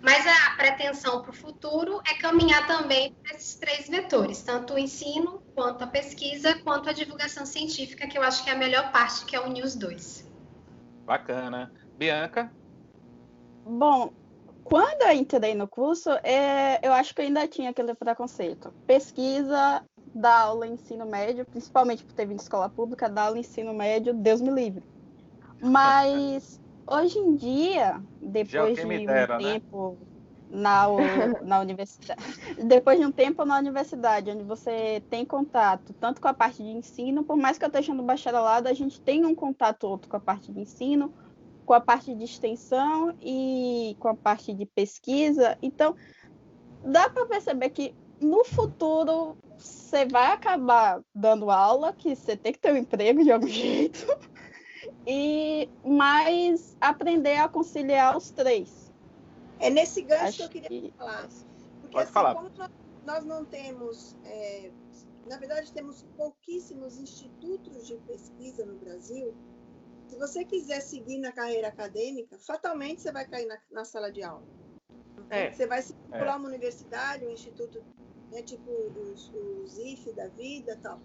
Mas a pretensão para o futuro é caminhar também para esses três vetores, tanto o ensino, quanto a pesquisa, quanto a divulgação científica, que eu acho que é a melhor parte, que é unir os dois. Bacana. Bianca? Bom, quando eu entrei no curso, eu acho que eu ainda tinha aquele preconceito. Pesquisa, dar aula em ensino médio, principalmente por ter vindo de escola pública, dar aula em ensino médio, Deus me livre. Mas hoje em dia, depois de um tempo na universidade, depois de um tempo na universidade, onde você tem contato tanto com a parte de ensino, por mais que eu esteja no bacharelado, a gente tem um contato outro com a parte de ensino, com a parte de extensão e com a parte de pesquisa. Então, dá para perceber que no futuro você vai acabar dando aula, que você tem que ter um emprego de algum jeito, mas aprender a conciliar os três. É nesse gancho que eu queria falar. Porque Pode assim, falar. como nós não temos, na verdade, temos pouquíssimos institutos de pesquisa no Brasil. Se você quiser seguir na carreira acadêmica, fatalmente você vai cair na sala de aula. Você vai se vincular a uma universidade, um instituto, né, tipo os IFE da vida e tal.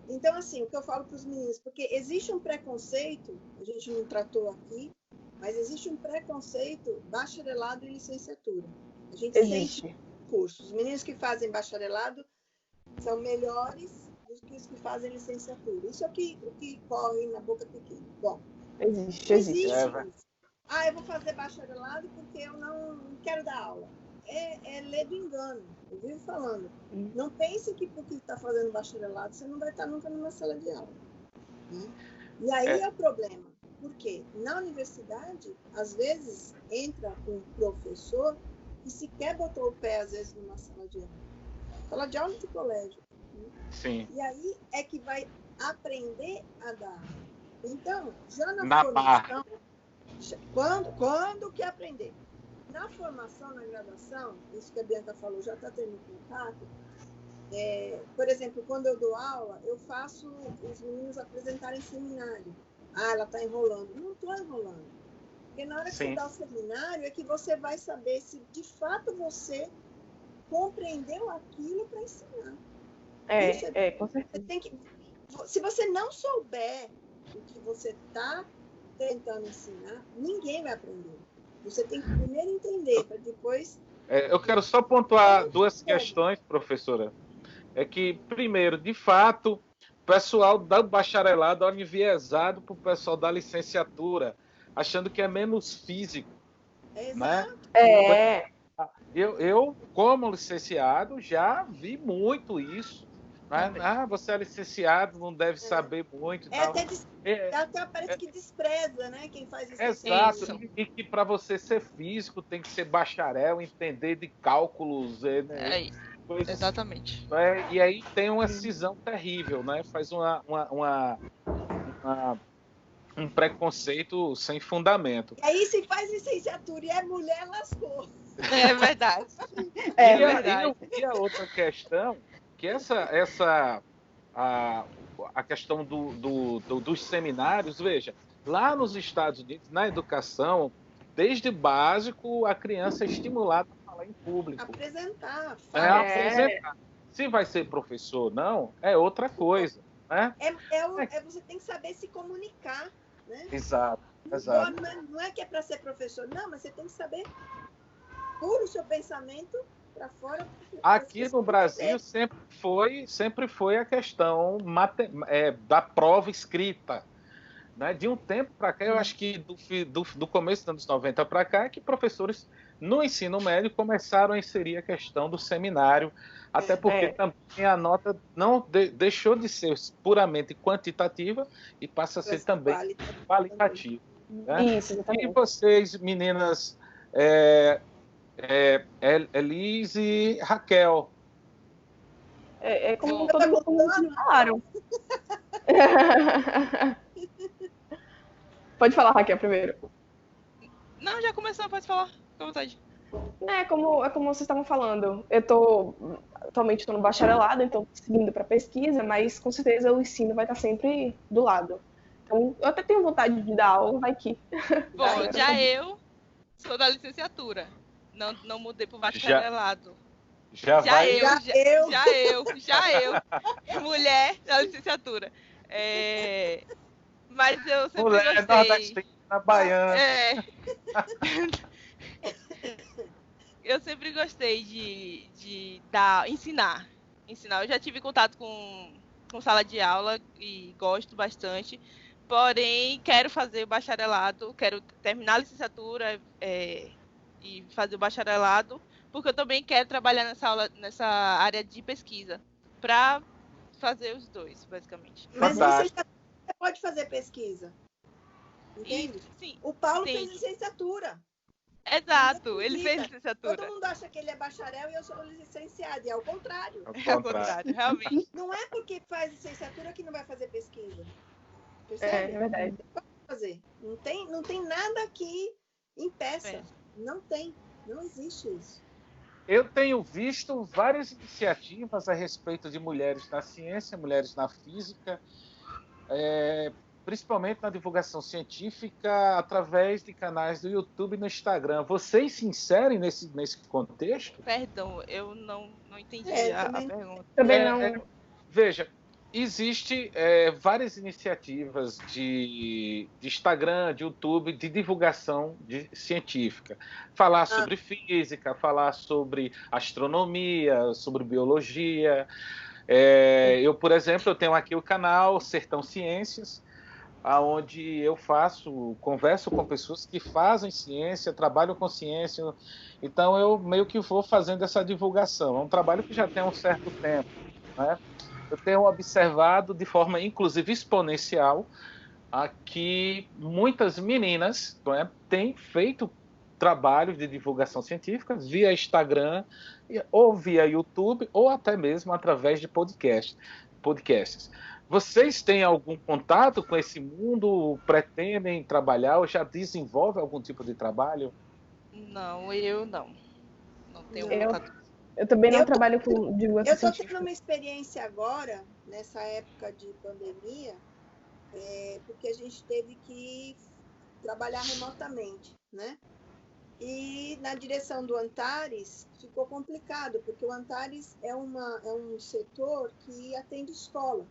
Então, assim, o que eu falo para os meninos, porque existe um preconceito, a gente não tratou aqui, mas existe um preconceito bacharelado e licenciatura. A gente sente cursos. Os meninos que fazem bacharelado são melhores do que os que fazem licenciatura. Isso é o que corre na boca pequena. Bom, existe. Eu vou fazer bacharelado porque eu não quero dar aula. É ler do engano. Eu vivo falando. Não pense que porque está fazendo bacharelado você não vai estar nunca numa sala de aula. E aí é o problema. Porque na universidade, às vezes, entra um professor que sequer botou o pé, às vezes, numa sala de aula. Sala de aula de colégio. Sim. E aí é que vai aprender a dar. Então, já na formação... Quando que aprender? Na formação, na graduação, isso que a Bianca falou, já está tendo contato, Por exemplo, quando eu dou aula, eu faço os meninos apresentarem seminário. Ah, ela está enrolando. Não estou enrolando. Porque na hora que você dá o seminário é que você vai saber se de fato você compreendeu aquilo para ensinar. Com certeza. Você tem que, se você não souber o que você está tentando ensinar, ninguém vai aprender. Você tem que primeiro entender, para depois... Eu quero só pontuar duas questões, professora. É que, primeiro, de fato, o pessoal do bacharelado olha enviesado para o pessoal da licenciatura, achando que é menos físico. Né? Eu, como licenciado, já vi muito isso. Né? Ah, você é licenciado, não deve saber muito. Até parece que despreza, né, quem faz licenciatura. Exato, e que para você ser físico tem que ser bacharel, entender de cálculos. Exatamente. E aí tem uma cisão terrível, né? Faz um preconceito sem fundamento. E aí se faz licenciatura e é mulher, lascou. É verdade. E a outra questão, que a questão dos seminários, veja, lá nos Estados Unidos, na educação, desde básico, a criança é estimulada a falar em público. Apresentar. Se vai ser professor ou não, é outra coisa. Né? Você tem que saber se comunicar. Né? Exato. Não é que é para ser professor, não, mas você tem que saber pôr o seu pensamento para fora. Aqui no Brasil sempre foi a questão da prova escrita. Né? De um tempo para cá, eu acho que do começo dos anos 90 para cá, é que professores no ensino médio começaram a inserir a questão do seminário, até porque também a nota não deixou de ser puramente quantitativa e passa a ser também qualitativa. Né? Isso, exatamente. E vocês, meninas, Elise e Raquel? Como todo mundo falaram. Pode falar, Raquel, primeiro. Não, já começou, pode falar. Fica à vontade. Como vocês estavam falando, atualmente estou no bacharelado, então seguindo para pesquisa, mas com certeza o ensino vai estar sempre do lado. Então, eu até tenho vontade de dar aula, vai que. Bom, eu sou da licenciatura. Não mudei para o bacharelado. Já eu. Mulher da licenciatura. Mas eu sempre gostei. Na Baiana. Eu sempre gostei de ensinar. Eu já tive contato com sala de aula e gosto bastante. Porém, quero fazer o bacharelado, quero terminar a licenciatura e fazer o bacharelado, porque eu também quero trabalhar nessa área de pesquisa, para fazer os dois, basicamente. Mas você pode fazer pesquisa. Entende? Sim, o Paulo fez licenciatura. Exato, ele fez licenciatura. Todo mundo acha que ele é bacharel e eu sou licenciada, e é o contrário. É o contrário, realmente. Não é porque faz licenciatura que não vai fazer pesquisa. Percebe? É verdade. Pode fazer. Não tem nada que impeça. Não tem. Não existe isso. Eu tenho visto várias iniciativas a respeito de mulheres na ciência, mulheres na física, principalmente na divulgação científica, através de canais do YouTube e no Instagram. Vocês se inserem nesse contexto? Perdão, eu não entendi a pergunta. Também não. Veja, existe várias iniciativas de Instagram, de YouTube, de divulgação científica. Falar sobre física, falar sobre astronomia, sobre biologia. Eu, por exemplo, eu tenho aqui o canal Sertão Ciências, onde eu converso com pessoas que fazem ciência, trabalham com ciência. Então, eu meio que vou fazendo essa divulgação. É um trabalho que já tem um certo tempo, né? Eu tenho observado de forma, inclusive, exponencial, que muitas meninas têm feito trabalhos de divulgação científica via Instagram, ou via YouTube, ou até mesmo através de podcasts. Vocês têm algum contato com esse mundo? Pretendem trabalhar ou já desenvolvem algum tipo de trabalho? Não, eu não. Não tenho contato. Eu também não Eu- trabalho com divulgação Eu estou científica. tendo uma experiência agora, nessa época de pandemia, porque a gente teve que trabalhar remotamente, né? E na direção do Antares ficou complicado, porque o Antares é um setor que atende escola.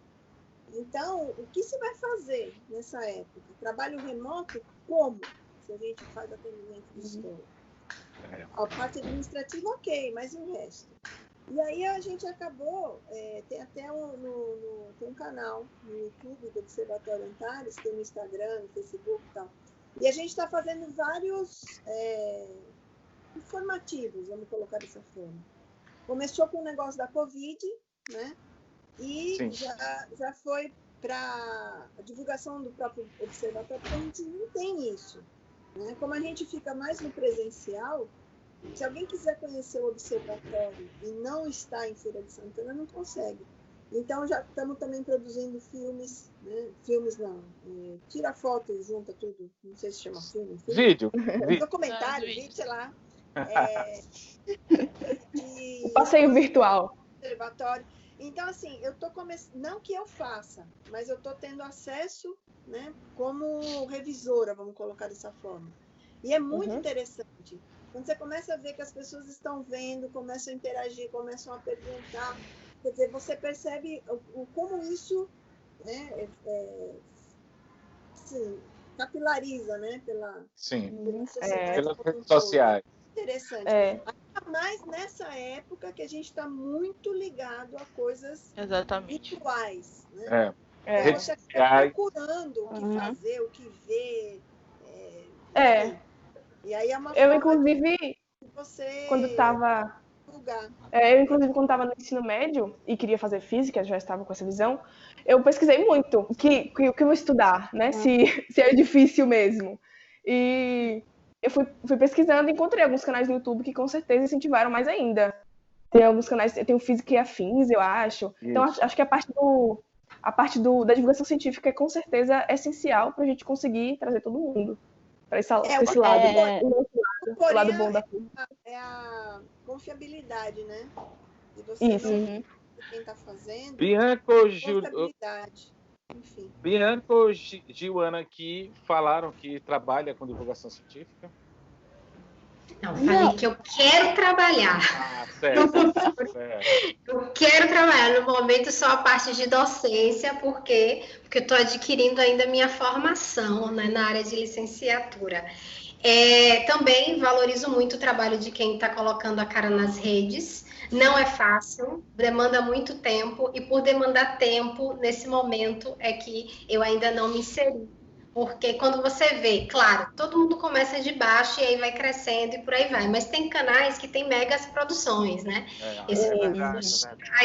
Então, o que se vai fazer nessa época? Trabalho remoto, como? Se a gente faz atendimento de escola. A parte administrativa, ok, mas e o resto? E aí a gente acabou, tem até tem um canal no YouTube do Observatório Antares, tem no Instagram, no Facebook e tal. E a gente está fazendo vários informativos, vamos colocar dessa forma. Começou com o negócio da Covid, né? E já foi para a divulgação do próprio observatório, porque a gente não tem isso, né? Como a gente fica mais no presencial, se alguém quiser conhecer o observatório e não está em Feira de Santana, não consegue. Então, já estamos também produzindo filmes, né? Filmes não, tira foto e junta tudo, não sei se chama filme. Vídeo. Documentário, vídeo, sei lá. Passeio virtual. Observatório. Então, assim, eu estou começando, não que eu faça, mas eu estou tendo acesso, né, como revisora, vamos colocar dessa forma. E é muito interessante. Quando você começa a ver que as pessoas estão vendo, começam a interagir, começam a perguntar, quer dizer, você percebe como isso, né, assim, capilariza, né, pela sociedade. Pelas redes sociais. Interessante. Ainda mais nessa época que a gente está muito ligado a coisas virtuais, né? Então, você está procurando o que fazer, o que ver. E aí é uma eu, forma inclusive, de você quando estava no ensino médio e queria fazer física, já estava com essa visão, eu pesquisei muito o que eu vou estudar, né? Se é difícil mesmo. E eu fui pesquisando e encontrei alguns canais no YouTube que com certeza incentivaram mais ainda. Tem alguns canais, tem o Física e Afins, eu acho. Isso. Então, acho que a parte da divulgação científica é com certeza essencial para a gente conseguir trazer todo mundo para esse lado. O lado bom da física. É a confiabilidade, né? De você quem está fazendo. Bianca ou Giuana aqui falaram que trabalha com divulgação científica? Não, falei que eu quero trabalhar. Certo. Eu quero trabalhar. No momento, só a parte de docência, porque eu estou adquirindo ainda minha formação, né, na área de licenciatura. Também valorizo muito o trabalho de quem está colocando a cara nas redes. Não é fácil, demanda muito tempo, e por demandar tempo, nesse momento, é que eu ainda não me inseri. Porque quando você vê, claro, todo mundo começa de baixo e aí vai crescendo e por aí vai. Mas tem canais que tem megas produções, né? Aí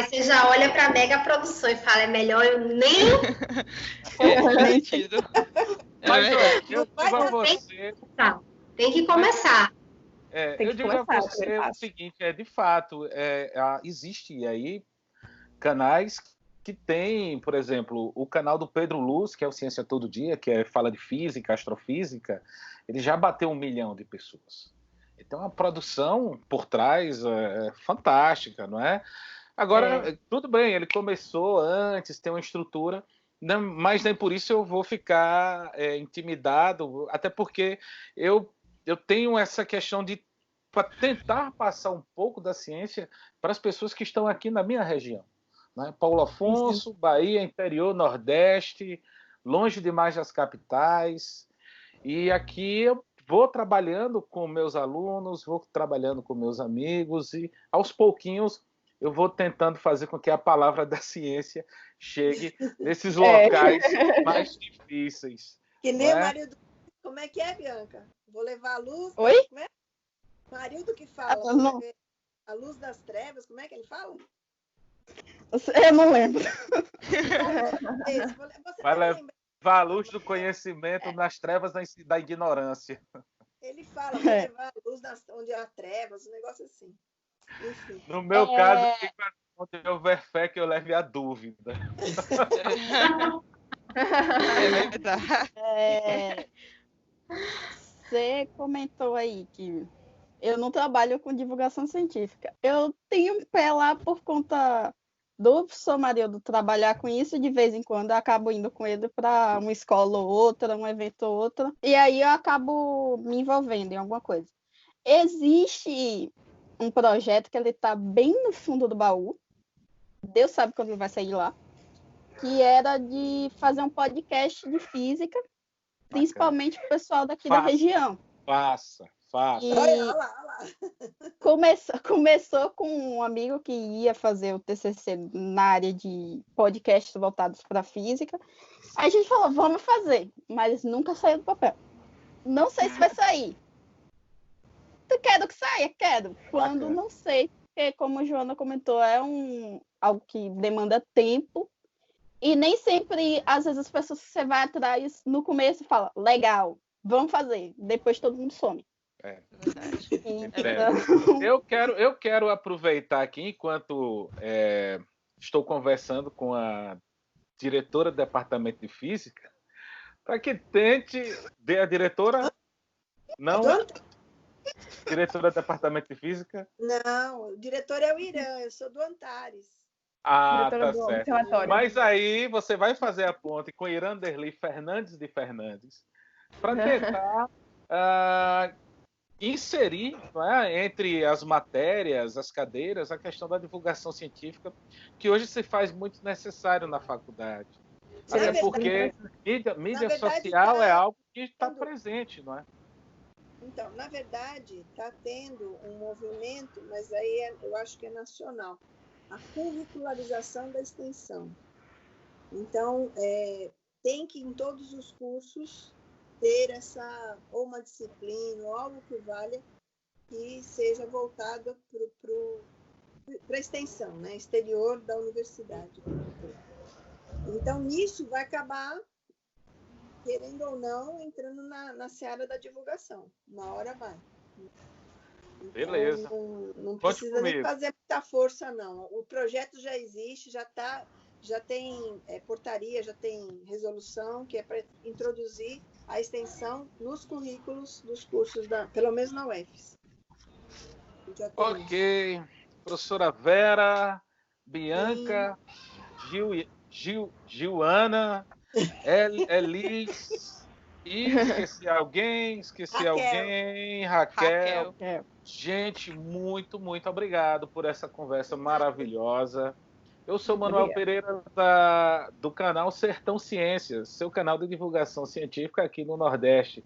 você já olha para mega produção e fala, é melhor eu nem... sentido. Tem que começar. Eu digo a você o seguinte, de fato, existe aí canais que tem, por exemplo, o canal do Pedro Luz, que é o Ciência Todo Dia, que fala de física, astrofísica, ele já bateu 1 milhão de pessoas. Então, a produção por trás é fantástica, não é? Agora, tudo bem, ele começou antes, tem uma estrutura, mas nem por isso eu vou ficar intimidado, até porque eu tenho essa questão de tentar passar um pouco da ciência para as pessoas que estão aqui na minha região. Né? Paulo Afonso, Bahia, interior, Nordeste, longe demais das capitais. E aqui eu vou trabalhando com meus alunos, vou trabalhando com meus amigos e, aos pouquinhos, eu vou tentando fazer com que a palavra da ciência chegue nesses locais mais difíceis. Que nem o Marildo. Como é que é, Bianca? Vou levar a luz... Oi? Como é? Marildo que fala. A luz das trevas, como é que ele fala? Eu não lembro. Vai levar a luz do conhecimento nas trevas da ignorância. Ele fala, vou levar a luz onde há trevas, um negócio assim. Enfim. No meu caso, onde houver fé que eu leve a dúvida. É verdade. Você comentou aí que eu não trabalho com divulgação científica. Eu tenho um pé lá por conta do professor Marildo trabalhar com isso, de vez em quando eu acabo indo com ele para uma escola ou outra, um evento ou outra, e aí eu acabo me envolvendo em alguma coisa. Existe um projeto que ele está bem no fundo do baú, Deus sabe quando ele vai sair lá, que era de fazer um podcast de física, principalmente para o pessoal daqui da região. Faça. E Olha lá. começou com um amigo que ia fazer o TCC na área de podcasts voltados para física. Aí a gente falou, vamos fazer, mas nunca saiu do papel. Não sei se vai sair. Tu quer que saia? Quero. Quando, não sei, porque como a Joana comentou, é algo que demanda tempo. E nem sempre, às vezes, as pessoas que você vai atrás no começo falam, legal, vamos fazer. Depois todo mundo some. Verdade. Então... Eu quero aproveitar aqui, enquanto estou conversando com a diretora do departamento de física, para que tente... A diretora? Não? Diretora do departamento de física? Não, o diretor é o Irã, eu sou do Antares. Ah, Diretora tá do certo. observatório. Mas aí você vai fazer a ponte com Iranderli Fernandes de Fernandes para tentar inserir, não é, entre as matérias, as cadeiras, a questão da divulgação científica, que hoje se faz muito necessário na faculdade. Até porque mídia social é algo que está presente, não é? Então, na verdade, está tendo um movimento, mas aí eu acho que é nacional, a curricularização da extensão. Então, tem que, em todos os cursos, ter ou uma disciplina, ou algo que valha, que seja voltado para a extensão, né? Exterior da universidade. Então, nisso vai acabar, querendo ou não, entrando na seara da divulgação. Uma hora vai. Então, beleza. Não precisa nem fazer muita força, não. O projeto já existe, já tem portaria, já tem resolução, que é para introduzir a extensão nos currículos dos cursos, pelo menos na UFES. Ok. Professora Vera, Bianca, Gilana, Elis, e esqueci alguém, Raquel. Gente, muito, muito obrigado por essa conversa maravilhosa. Eu sou Manuel Pereira do canal Sertão Ciências, seu canal de divulgação científica aqui no Nordeste.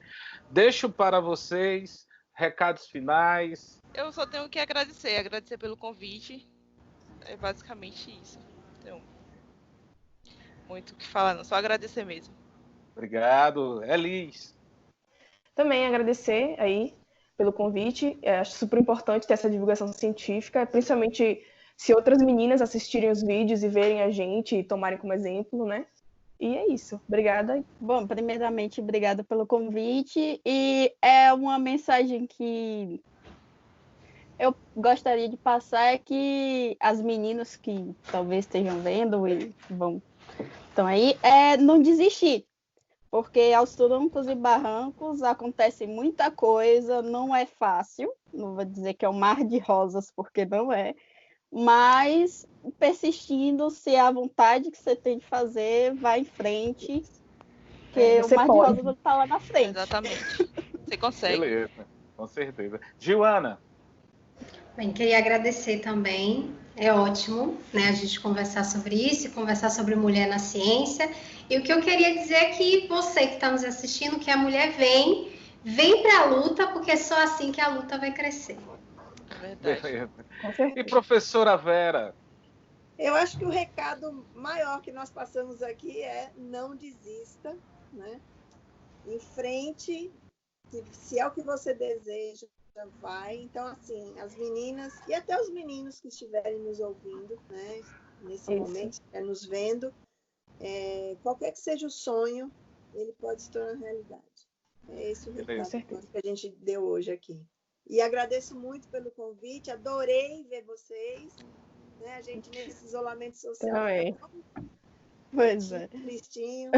Deixo para vocês recados finais. Eu só tenho que agradecer pelo convite. É basicamente isso. Então, muito o que falar, não, só agradecer mesmo. Obrigado. Elis. Também agradecer aí pelo convite. Acho super importante ter essa divulgação científica, principalmente se outras meninas assistirem os vídeos e verem a gente e tomarem como exemplo, né? E é isso. Obrigada. Bom, primeiramente, obrigada pelo convite. E é uma mensagem que eu gostaria de passar, é que as meninas que talvez estejam vendo e estão aí, não desistir. Porque aos trancos e barrancos acontece muita coisa, não é fácil, não vou dizer que é um mar de rosas, porque não é, mas persistindo, se é a vontade que você tem de fazer, vai em frente, porque o mar de rosas está lá na frente. Exatamente, você consegue. Beleza, com certeza. Gilana. Bem, queria agradecer também, é ótimo, né, a gente conversar sobre isso, conversar sobre mulher na ciência. E o que eu queria dizer é que você que está nos assistindo, que a mulher vem para a luta, porque é só assim que a luta vai crescer. Beleza. E professora Vera? Eu acho que o recado maior que nós passamos aqui é não desista, né? Em frente, se é o que você deseja, vai. Então, assim, as meninas e até os meninos que estiverem nos ouvindo, né, nesse momento, nos vendo, qualquer que seja o sonho, ele pode se tornar realidade. É esse o recado que a gente deu hoje aqui. E agradeço muito pelo convite, adorei ver vocês, né? A gente nesse isolamento social Pois é. Tristinho,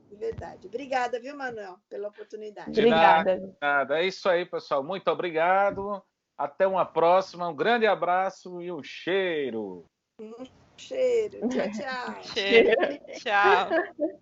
de verdade. Obrigada, viu, Manuel, pela oportunidade. De Obrigada. nada. É isso aí, pessoal. Muito obrigado. Até uma próxima. Um grande abraço e um cheiro. Cheiro. Tchau, tchau. Cheiro. Tchau.